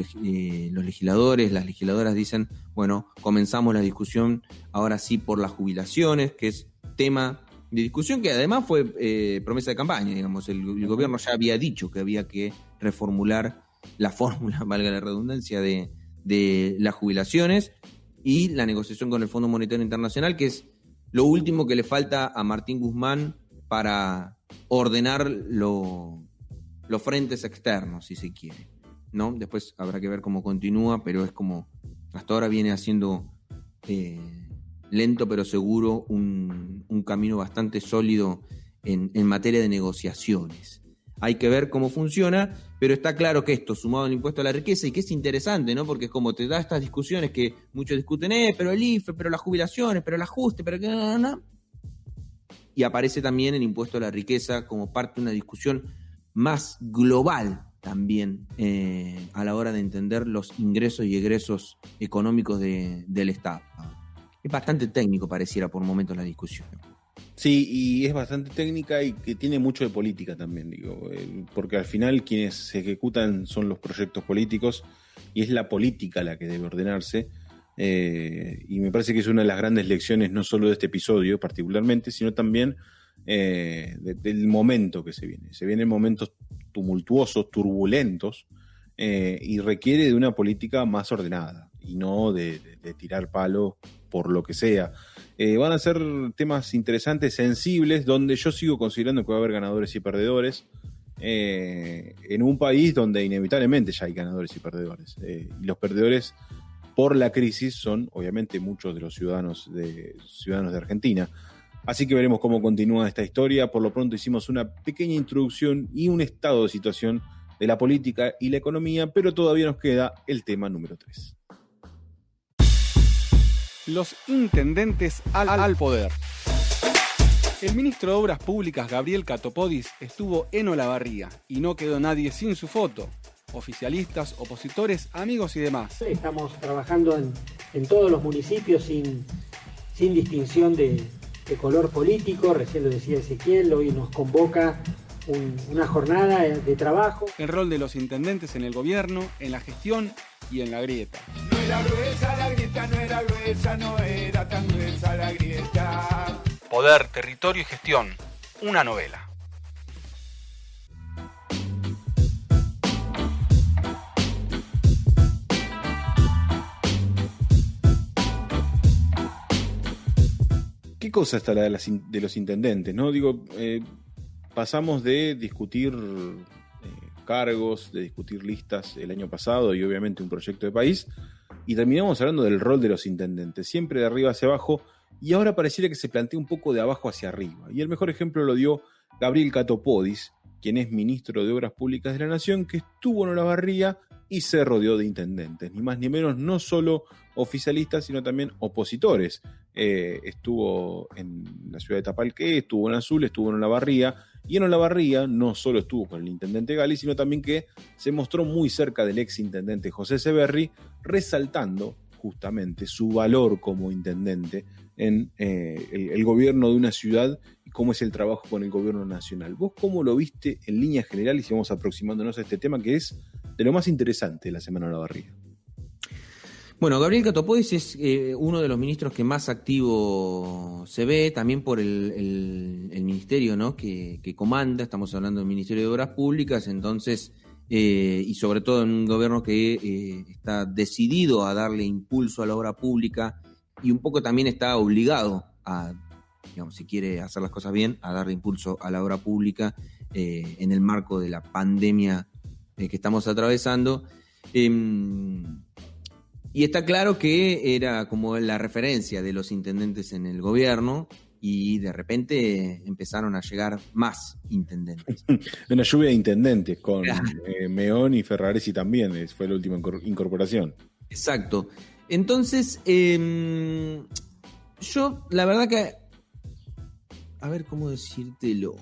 legisladores, las legisladoras dicen, bueno, comenzamos la discusión ahora sí por las jubilaciones, que es tema de discusión que además fue promesa de campaña, digamos, el gobierno ya había dicho que había que reformular la fórmula, valga la redundancia, de las jubilaciones y la negociación con el Fondo Monetario Internacional, que es lo último que le falta a Martín Guzmán para ordenar los frentes externos, si se quiere, ¿no? Después habrá que ver cómo continúa, pero es como hasta ahora viene haciendo lento pero seguro, un camino bastante sólido en materia de negociaciones. Hay que ver cómo funciona, pero está claro que esto, sumado al impuesto a la riqueza, y que es interesante, ¿no? Porque es como te da estas discusiones que muchos discuten, pero el IFE, pero las jubilaciones, pero el ajuste, pero que no. Y aparece también el impuesto a la riqueza como parte de una discusión más global también a la hora de entender los ingresos y egresos económicos del Estado. Es bastante técnico, pareciera por momentos la discusión. Sí, y es bastante técnica y que tiene mucho de política también, digo, porque al final quienes se ejecutan son los proyectos políticos y es la política la que debe ordenarse, y me parece que es una de las grandes lecciones no solo de este episodio particularmente, sino también del momento que se viene. Se vienen momentos tumultuosos, turbulentos, y requiere de una política más ordenada y no de tirar palo por lo que sea. Van a ser temas interesantes, sensibles, donde yo sigo considerando que va a haber ganadores y perdedores, en un país donde inevitablemente ya hay ganadores y perdedores. Y los perdedores por la crisis son, obviamente, muchos de los ciudadanos de Argentina. Así que veremos cómo continúa esta historia. Por lo pronto hicimos una pequeña introducción y un estado de situación de la política y la economía, pero todavía nos queda el tema número 3. Los intendentes al poder. El ministro de Obras Públicas, Gabriel Catopodis, estuvo en Olavarría y no quedó nadie sin su foto. Oficialistas, opositores, amigos y demás. Estamos trabajando en todos los municipios sin distinción de color político. Recién lo decía Ezequiel, hoy nos convoca una jornada de trabajo. El rol de los intendentes en el gobierno, en la gestión y en la grieta. No era gruesa la grieta, no era gruesa, no era tan gruesa la grieta. Poder, territorio y gestión. Una novela. ¿Qué cosa está la de los intendentes, no? Digo, pasamos de discutir cargos, de discutir listas el año pasado y obviamente un proyecto de país, y terminamos hablando del rol de los intendentes, siempre de arriba hacia abajo, y ahora pareciera que se plantea un poco de abajo hacia arriba. Y el mejor ejemplo lo dio Gabriel Catopodis, quien es ministro de Obras Públicas de la Nación, que estuvo en Olavarría y se rodeó de intendentes, ni más ni menos, no solo oficialistas, sino también opositores. Estuvo en la ciudad de Tapalqué, estuvo en Azul, estuvo en Olavarría, y en Olavarría no solo estuvo con el intendente Gali, sino también que se mostró muy cerca del ex intendente José Severri, resaltando justamente su valor como intendente en el gobierno de una ciudad y cómo es el trabajo con el gobierno nacional. ¿Vos cómo lo viste en líneas generales y vamos aproximándonos a este tema que es de lo más interesante de la Semana de Olavarría? Bueno, Gabriel Catopodis es uno de los ministros que más activo se ve, también por el ministerio, ¿no? que comanda. Estamos hablando del Ministerio de Obras Públicas, entonces, y sobre todo en un gobierno que está decidido a darle impulso a la obra pública y un poco también está obligado a, digamos, si quiere hacer las cosas bien, a darle impulso a la obra pública en el marco de la pandemia que estamos atravesando. Y está claro que era como la referencia de los intendentes en el gobierno y de repente empezaron a llegar más intendentes. Una lluvia de intendentes con Meón y Ferraresi también, fue la última incorporación. Exacto. Entonces, yo la verdad que, a ver cómo decírtelo.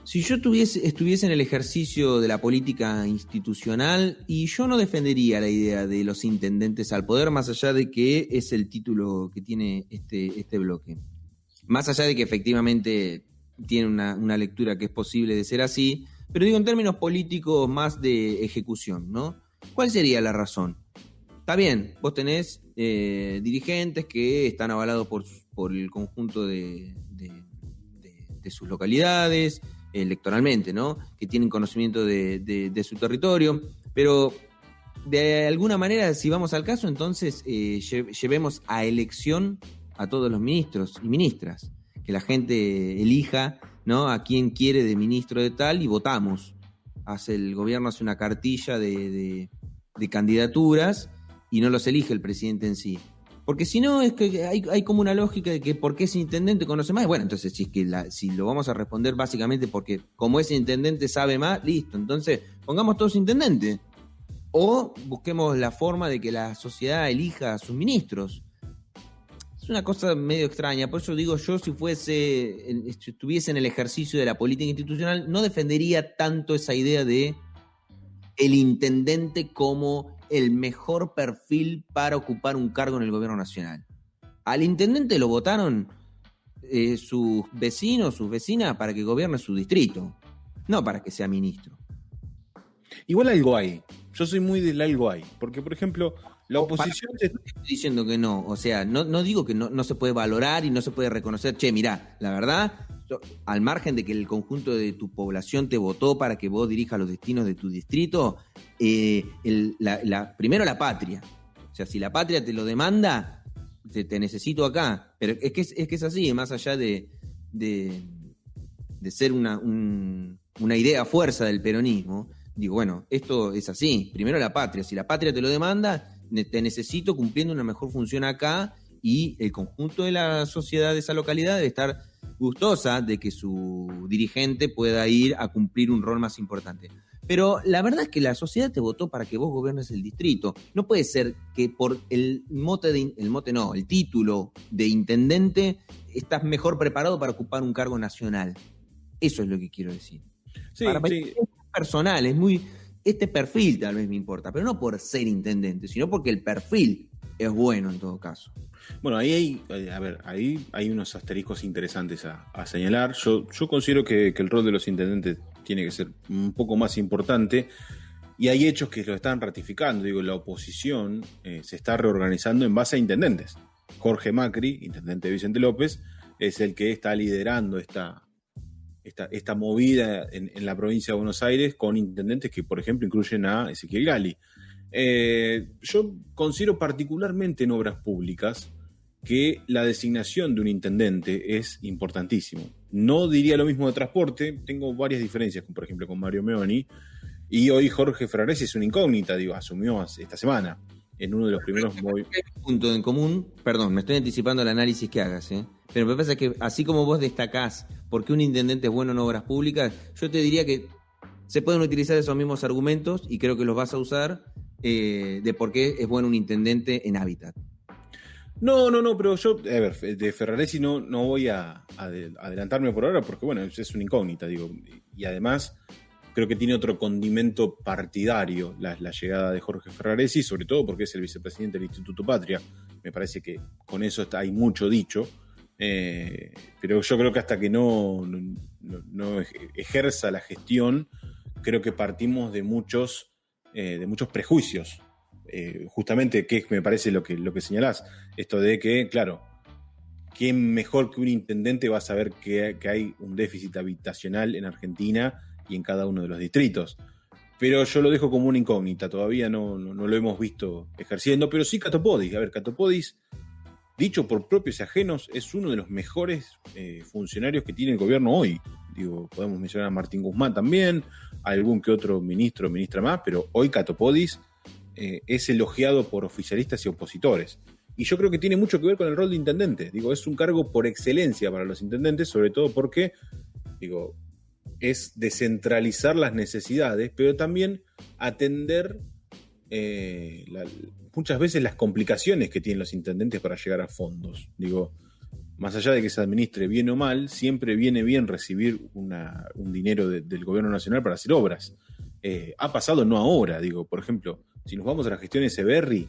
Si yo estuviese en el ejercicio de la política institucional, y yo no defendería la idea de los intendentes al poder, más allá de que es el título que tiene este bloque. Más allá de que efectivamente tiene una lectura que es posible de ser así, pero digo en términos políticos más de ejecución, ¿no? ¿Cuál sería la razón? Está bien, vos tenés dirigentes que están avalados por el conjunto de sus localidades, electoralmente, ¿no? Que tienen conocimiento de su territorio, pero de alguna manera, si vamos al caso, entonces llevemos a elección a todos los ministros y ministras, que la gente elija, ¿no? A quién quiere de ministro de tal y votamos. El gobierno hace una cartilla de candidaturas y no los elige el presidente en sí. Porque si no, es que hay como una lógica de que porque ese intendente conoce más. Bueno, entonces si lo vamos a responder básicamente porque como ese intendente sabe más, listo. Entonces, pongamos todos intendentes. O busquemos la forma de que la sociedad elija a sus ministros. Es una cosa medio extraña. Por eso digo, yo si estuviese en el ejercicio de la política institucional, no defendería tanto esa idea de el intendente como el mejor perfil para ocupar un cargo en el gobierno nacional. Al intendente lo votaron sus vecinos, sus vecinas, para que gobierne su distrito, no para que sea ministro. Igual algo hay. Yo soy muy del algo hay. Porque, por ejemplo, la oposición... Estoy diciendo que no. O sea, no digo que no se puede valorar y no se puede reconocer. Che, mirá, la verdad, al margen de que el conjunto de tu población te votó para que vos dirijas los destinos de tu distrito, primero la patria. O sea, si la patria te lo demanda, te necesito acá. Pero es que es así, más allá de ser una idea fuerza del peronismo. Digo, bueno, esto es así. Primero la patria. Si la patria te lo demanda, te necesito cumpliendo una mejor función acá, y el conjunto de la sociedad de esa localidad debe estar gustosa de que su dirigente pueda ir a cumplir un rol más importante. Pero la verdad es que la sociedad te votó para que vos gobiernes el distrito. No puede ser que por el título de intendente estás mejor preparado para ocupar un cargo nacional. Eso es lo que quiero decir. Sí, es personal, es muy... Este perfil tal vez me importa, pero no por ser intendente, sino porque el perfil es bueno en todo caso. Bueno, ahí hay unos asteriscos interesantes a señalar. Yo considero que el rol de los intendentes tiene que ser un poco más importante, y hay hechos que lo están ratificando. Digo, la oposición se está reorganizando en base a intendentes. Jorge Macri, intendente de Vicente López, es el que está liderando esta movida en la provincia de Buenos Aires, con intendentes que, por ejemplo, incluyen a Ezequiel Gali. Yo considero particularmente en obras públicas que la designación de un intendente es importantísimo. No diría lo mismo de transporte, tengo varias diferencias, por ejemplo, con Mario Meoni, y hoy Jorge Ferraresi es una incógnita, asumió esta semana, en uno de los primeros movimientos. Punto en común, perdón, me estoy anticipando al análisis que hagas, pero me pasa que así como vos destacás por qué un intendente es bueno en obras públicas, yo te diría que se pueden utilizar esos mismos argumentos, y creo que los vas a usar, de por qué es bueno un intendente en hábitat. No, pero yo, de Ferraresi no voy a adelantarme por ahora, porque bueno, es una incógnita, digo, y además creo que tiene otro condimento partidario la llegada de Jorge Ferraresi, sobre todo porque es el vicepresidente del Instituto Patria. Me parece que con eso hay mucho dicho, pero yo creo que hasta que no ejerza la gestión, creo que partimos de muchos prejuicios. Justamente, que me parece lo que señalás, esto de que, claro, ¿quién mejor que un intendente va a saber que hay un déficit habitacional en Argentina y en cada uno de los distritos? Pero yo lo dejo como una incógnita, todavía no lo hemos visto ejerciendo, pero sí Catopodis. A ver, Catopodis, dicho por propios y ajenos, es uno de los mejores funcionarios que tiene el gobierno hoy. Digo, podemos mencionar a Martín Guzmán también, a algún que otro ministro o ministra más, pero hoy Catopodis es elogiado por oficialistas y opositores. Y yo creo que tiene mucho que ver con el rol de intendente. Digo, es un cargo por excelencia para los intendentes, sobre todo porque, digo, es descentralizar las necesidades, pero también atender muchas veces las complicaciones que tienen los intendentes para llegar a fondos. Digo, más allá de que se administre bien o mal, siempre viene bien recibir un dinero del gobierno nacional para hacer obras. Ha pasado no ahora, digo, por ejemplo, si nos vamos a la gestión de Echeverri,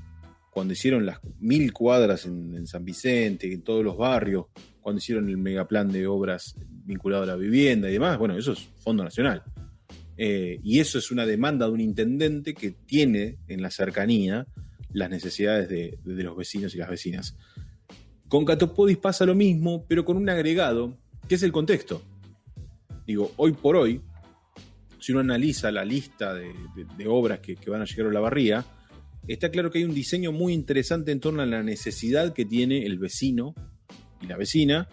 cuando hicieron las 1000 cuadras en San Vicente, en todos los barrios, cuando hicieron el megaplan de obras vinculado a la vivienda y demás, bueno, eso es Fondo Nacional. Y eso es una demanda de un intendente que tiene en la cercanía las necesidades de los vecinos y las vecinas. Con Catopodis pasa lo mismo, pero con un agregado, que es el contexto. Digo, hoy por hoy, si uno analiza la lista de obras que van a llegar a Olavarría, está claro que hay un diseño muy interesante en torno a la necesidad que tiene el vecino y la vecina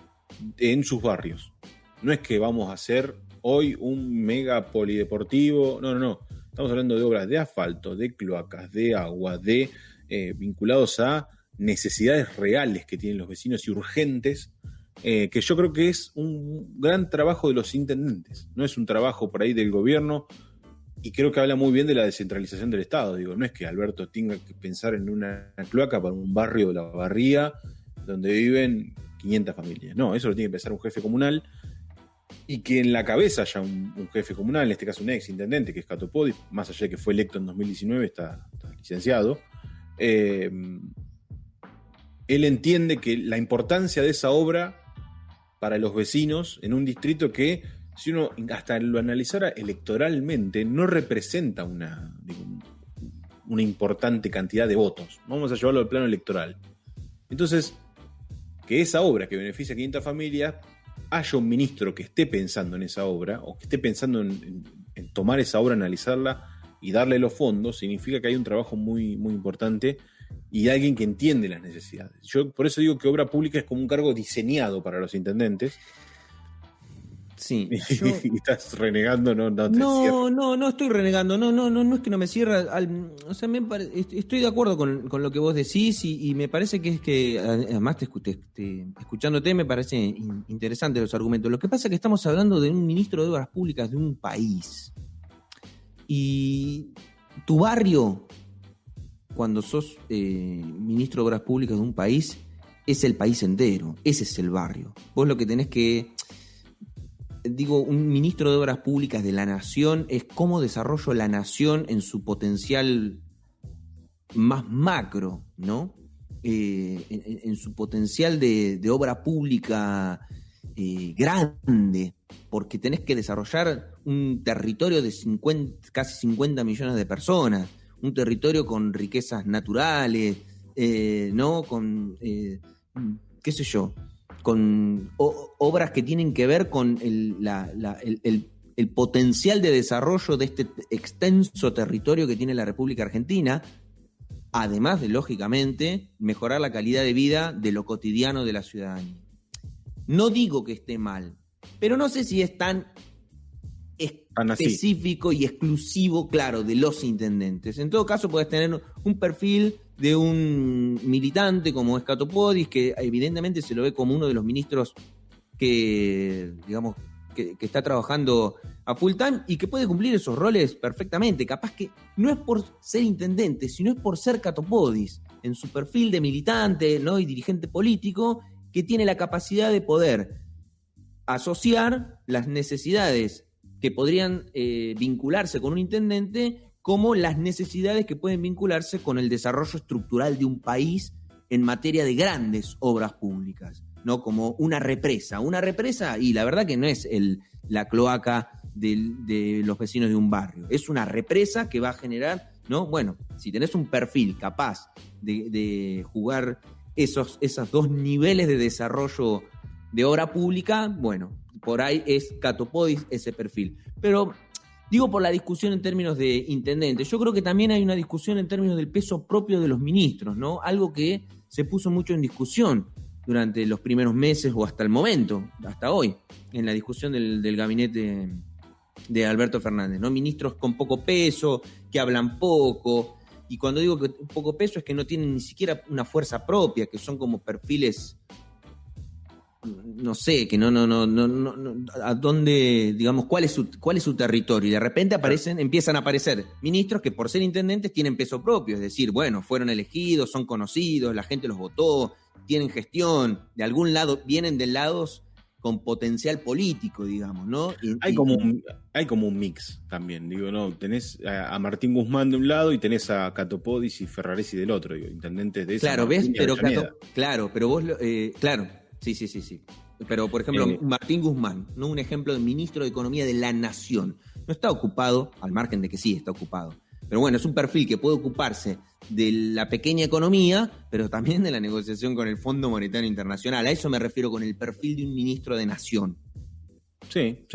en sus barrios. No es que vamos a hacer hoy un mega polideportivo, no. Estamos hablando de obras de asfalto, de cloacas, de agua, vinculados a necesidades reales que tienen los vecinos y urgentes, que yo creo que es un gran trabajo de los intendentes, no es un trabajo por ahí del gobierno, y creo que habla muy bien de la descentralización del Estado. Digo, no es que Alberto tenga que pensar en una cloaca para un barrio de La Barría donde viven 500 familias. No, eso lo tiene que pensar un jefe comunal, y que en la cabeza haya un jefe comunal, en este caso un ex intendente, que es Cato Podi, más allá de que fue electo en 2019, está licenciado. Él entiende que la importancia de esa obra para los vecinos en un distrito que, si uno hasta lo analizara electoralmente, no representa una importante cantidad de votos. Vamos a llevarlo al plano electoral. Entonces, que esa obra que beneficia a 500 familias, haya un ministro que esté pensando en esa obra, o que esté pensando en tomar esa obra, analizarla y darle los fondos, significa que hay un trabajo muy, muy importante y alguien que entiende las necesidades. Yo por eso digo que obra pública es como un cargo diseñado para los intendentes. Sí. Y estás renegando, no estoy renegando, no es que no me cierra. O sea, estoy de acuerdo con lo que vos decís y me parece que es que, además escuchándote me parece interesante los argumentos. Lo que pasa es que estamos hablando de un ministro de Obras Públicas de un país. Y tu barrio, cuando sos ministro de Obras Públicas de un país, es el país entero, ese es el barrio. Vos lo que tenés que... un ministro de Obras Públicas de la nación es cómo desarrollo la nación en su potencial más macro, ¿no? En su potencial de obra pública grande, porque tenés que desarrollar un territorio de casi 50 millones de personas, un territorio con riquezas naturales, ¿no? Con, qué sé yo, con obras que tienen que ver con el potencial de desarrollo de este extenso territorio que tiene la República Argentina, además de, lógicamente, mejorar la calidad de vida de lo cotidiano de la ciudadanía. No digo que esté mal, pero no sé si es tan específico y exclusivo, claro, de los intendentes. En todo caso, podés tener un perfil de un militante como es Cato Podis, que evidentemente se lo ve como uno de los ministros que, digamos, que está trabajando a full time y que puede cumplir esos roles perfectamente. Capaz que no es por ser intendente, sino es por ser Cato Podis, en su perfil de militante, ¿no? Y dirigente político, que tiene la capacidad de poder asociar las necesidades que podrían vincularse con un intendente como las necesidades que pueden vincularse con el desarrollo estructural de un país en materia de grandes obras públicas, ¿no? Como una represa, y la verdad que no es la cloaca de los vecinos de un barrio, es una represa que va a generar, ¿no? Bueno, si tenés un perfil capaz de jugar esos dos niveles de desarrollo de obra pública, bueno, por ahí es Cato Podis ese perfil. Pero digo, por la discusión en términos de intendentes, yo creo que también hay una discusión en términos del peso propio de los ministros, ¿no? Algo que se puso mucho en discusión durante los primeros meses o hasta el momento, hasta hoy, en la discusión del gabinete de Alberto Fernández, ¿no? Ministros con poco peso, que hablan poco, y cuando digo que poco peso es que no tienen ni siquiera una fuerza propia, que son como perfiles, no sé, que no a dónde, digamos, cuál es su territorio, y de repente empiezan a aparecer ministros que por ser intendentes tienen peso propio, es decir, bueno, fueron elegidos, son conocidos, la gente los votó, tienen gestión, de algún lado, vienen de lados con potencial político, digamos, ¿no? Hay como un mix también, digo, ¿no? Tenés a Martín Guzmán de un lado y tenés a Cato Podis y Ferraresi del otro, digo, intendentes de esa. Claro, ¿ves? Pero claro, pero vos, claro, sí. Pero, por ejemplo, Martín Guzmán, ¿no? Un ejemplo de ministro de Economía de la Nación, no está ocupado, al margen de que sí está ocupado, pero bueno, es un perfil que puede ocuparse de la pequeña economía, pero también de la negociación con el Fondo Monetario Internacional. A eso me refiero con el perfil de un ministro de Nación. Sí,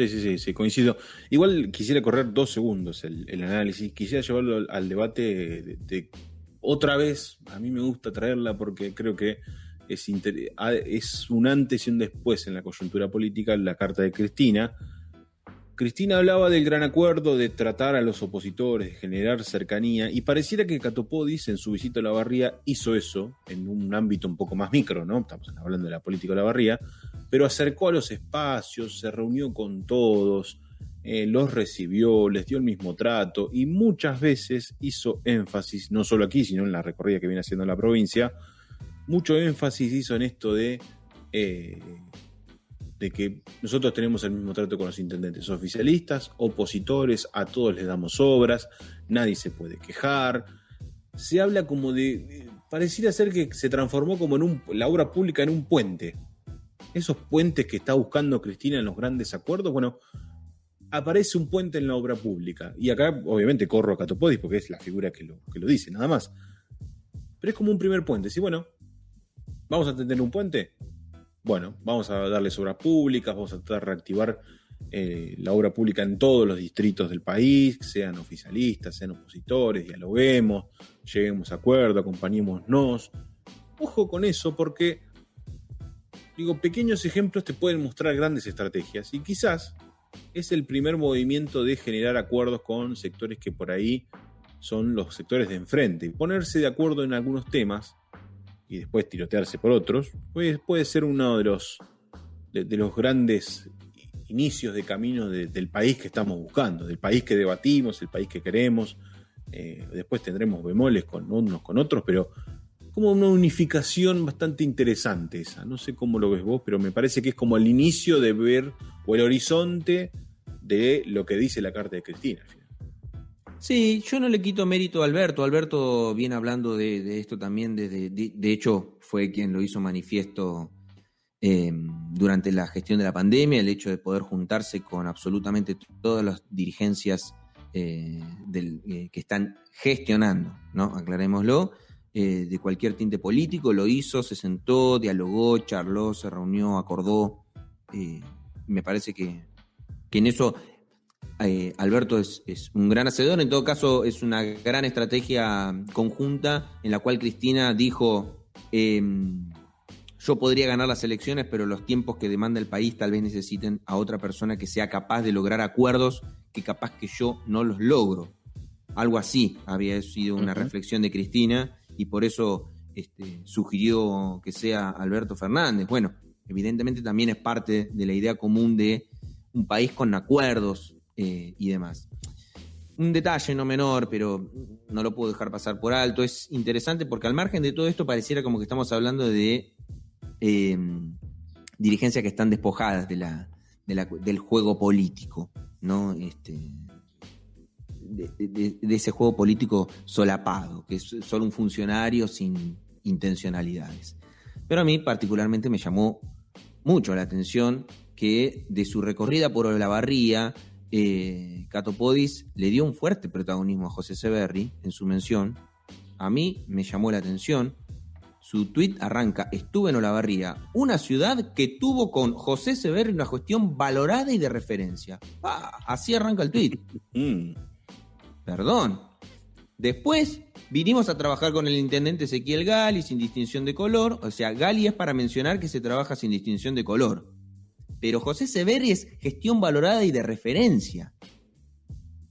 coincido. Igual quisiera correr 2 segundos el análisis. Quisiera llevarlo al debate de otra vez. A mí me gusta traerla porque creo que es un antes y un después en la coyuntura política, la carta de Cristina. Cristina hablaba del gran acuerdo de tratar a los opositores, de generar cercanía, y pareciera que Catopodis en su visita a Olavarría hizo eso en un ámbito un poco más micro, ¿no? Estamos hablando de la política de Olavarría, pero acercó a los espacios, se reunió con todos, los recibió, les dio el mismo trato y muchas veces hizo énfasis, no solo aquí, sino en la recorrida que viene haciendo en la provincia, mucho énfasis hizo en esto de que nosotros tenemos el mismo trato con los intendentes oficialistas, opositores, a todos les damos obras, nadie se puede quejar. Se habla como pareciera ser que se transformó como la obra pública en un puente. Esos puentes que está buscando Cristina en los grandes acuerdos, bueno, aparece un puente en la obra pública. Y acá, obviamente, corro a Catopodis porque es la figura que lo dice, nada más. Pero es como un primer puente. Sí, bueno, ¿vamos a tener un puente? Bueno, vamos a darles obras públicas, vamos a tratar de reactivar la obra pública en todos los distritos del país, sean oficialistas, sean opositores, dialoguemos, lleguemos a acuerdo, acompañémonos. Ojo con eso porque, pequeños ejemplos te pueden mostrar grandes estrategias y quizás es el primer movimiento de generar acuerdos con sectores que por ahí son los sectores de enfrente. Y ponerse de acuerdo en algunos temas y después tirotearse por otros, pues puede ser uno de los grandes inicios de camino del país que estamos buscando, del país que debatimos, el país que queremos. Después tendremos bemoles con unos con otros, pero como una unificación bastante interesante esa. No sé cómo lo ves vos, pero me parece que es como el inicio de ver, o el horizonte de lo que dice la carta de Cristina. Sí, yo no le quito mérito a Alberto. Alberto viene hablando de esto también, de hecho fue quien lo hizo manifiesto durante la gestión de la pandemia, el hecho de poder juntarse con absolutamente todas las dirigencias que están gestionando, ¿no? Aclarémoslo, de cualquier tinte político, lo hizo, se sentó, dialogó, charló, se reunió, acordó. Me parece que en eso Alberto es un gran hacedor. En todo caso, es una gran estrategia conjunta en la cual Cristina dijo: yo podría ganar las elecciones, pero los tiempos que demanda el país tal vez necesiten a otra persona que sea capaz de lograr acuerdos que capaz que yo no los logro. Algo así había sido una reflexión de Cristina y por eso sugirió que sea Alberto Fernández. Bueno, evidentemente también es parte de la idea común de un país con acuerdos y demás. Un detalle no menor, pero no lo puedo dejar pasar por alto, es interesante porque al margen de todo esto pareciera como que estamos hablando de dirigencias que están despojadas del juego político, ¿no? De ese juego político solapado, que es solo un funcionario sin intencionalidades. Pero a mí particularmente me llamó mucho la atención que de su recorrida por Olavarría, Catopodis le dio un fuerte protagonismo a José Severri en su mención. A mí me llamó la atención. Su tuit arranca: estuve en Olavarría, una ciudad que tuvo con José Severri una gestión valorada y de referencia. Así arranca el tuit. Perdón. Después vinimos a trabajar con el intendente Ezequiel Gali sin distinción de color. O sea, Gali es para mencionar que se trabaja sin distinción de color. Pero José Severri es gestión valorada y de referencia.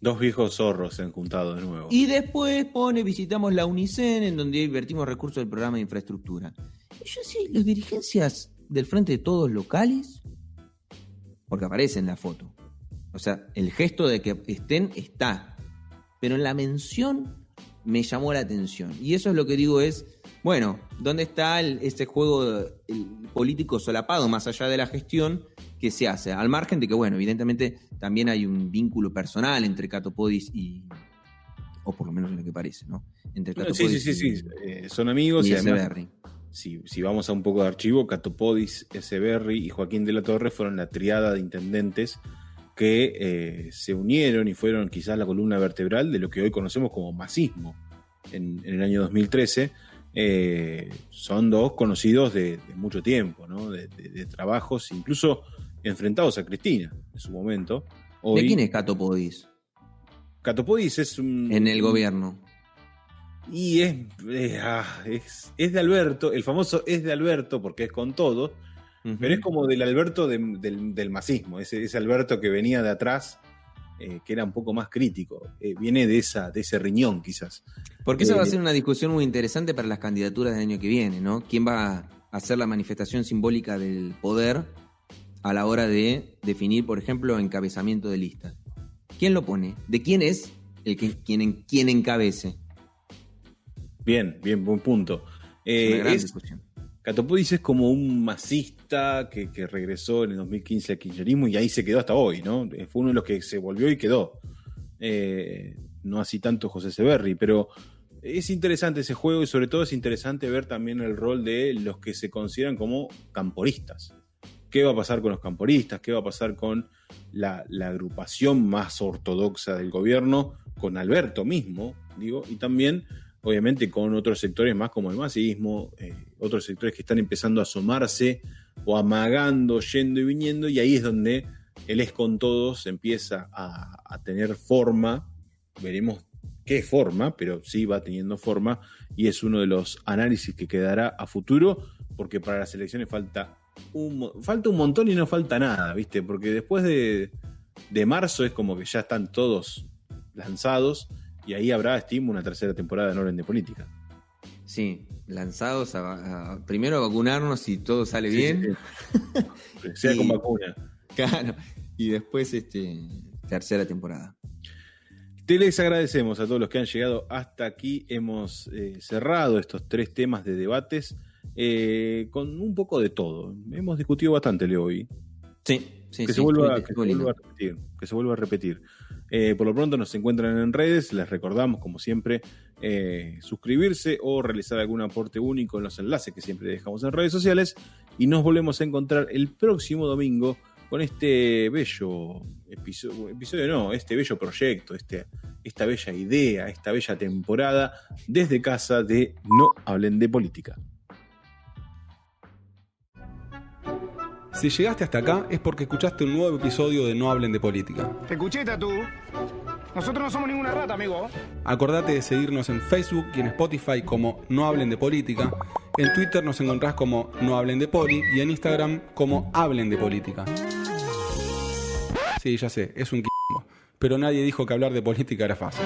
Dos viejos zorros se han juntado de nuevo. Y después visitamos la Unicen, en donde invertimos recursos del programa de infraestructura. Y yo sí, las dirigencias del Frente de Todos locales, porque aparece en la foto. O sea, el gesto de que estén está. Pero en la mención me llamó la atención. Y eso es lo que digo es, bueno, ¿dónde está ese juego político solapado, más allá de la gestión que se hace? Al margen de que, bueno, evidentemente también hay un vínculo personal entre Catopodis o por lo menos lo que parece, ¿no? Entre Catopodis sí. Son amigos y además, Severri. Si vamos a un poco de archivo, Catopodis, Severri y Joaquín de la Torre fueron la triada de intendentes que se unieron y fueron quizás la columna vertebral de lo que hoy conocemos como masismo en el año 2013. Son dos conocidos de mucho tiempo, ¿no? De trabajos incluso enfrentados a Cristina en su momento. Hoy, ¿de quién es Catopodis? Catopodis es un... en el gobierno. Y es de Alberto, el famoso es de Alberto porque es con todo, Pero es como del Alberto del masismo, ese Alberto que venía de atrás, que era un poco más crítico. Viene de ese riñón, quizás. Porque esa va a ser una discusión muy interesante para las candidaturas del año que viene, ¿no? ¿Quién va a hacer la manifestación simbólica del poder a la hora de definir, por ejemplo, encabezamiento de listas? ¿Quién lo pone? ¿De quién es quien encabece? Bien, buen punto. Una gran discusión. Catopodis es como un masista que regresó en el 2015 al kirchnerismo y ahí se quedó hasta hoy, ¿no? Fue uno de los que se volvió y quedó. No así tanto José Severri, pero es interesante ese juego y sobre todo es interesante ver también el rol de los que se consideran como camporistas. ¿Qué va a pasar con los camporistas? ¿Qué va a pasar con la agrupación más ortodoxa del gobierno? Con Alberto mismo, digo, y también obviamente con otros sectores más como el masismo, otros sectores que están empezando a asomarse o amagando, yendo y viniendo, y ahí es donde el Es con Todos empieza a tener forma. Veremos qué forma, pero sí va teniendo forma, y es uno de los análisis que quedará a futuro, porque para las elecciones falta un montón y no falta nada, ¿viste? Porque después de marzo es como que ya están todos lanzados, y ahí habrá, estimo, una tercera temporada en Orden de Política. Sí, lanzados primero a vacunarnos si todo sale bien. Sí. Sea con vacuna. Claro, y después tercera temporada. Te les agradecemos a todos los que han llegado hasta aquí. Hemos cerrado estos 3 temas de debates con un poco de todo. Hemos discutido bastante, Leo, hoy. Sí. Que se vuelva a repetir. Por lo pronto nos encuentran en redes. Les recordamos, como siempre, suscribirse o realizar algún aporte único en los enlaces que siempre dejamos en redes sociales. Y nos volvemos a encontrar el próximo domingo con este bello este bello proyecto, esta bella idea, esta bella temporada desde casa de No Hablen de Política. Si llegaste hasta acá es porque escuchaste un nuevo episodio de No Hablen de Política. Te escuché, Tatú. Nosotros no somos ninguna rata, amigo. Acordate de seguirnos en Facebook y en Spotify como No Hablen de Política. En Twitter nos encontrás como No Hablen de Poli y en Instagram como Hablen de Política. Sí, ya sé, es un quilombo, pero nadie dijo que hablar de política era fácil.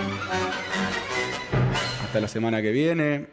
Hasta la semana que viene.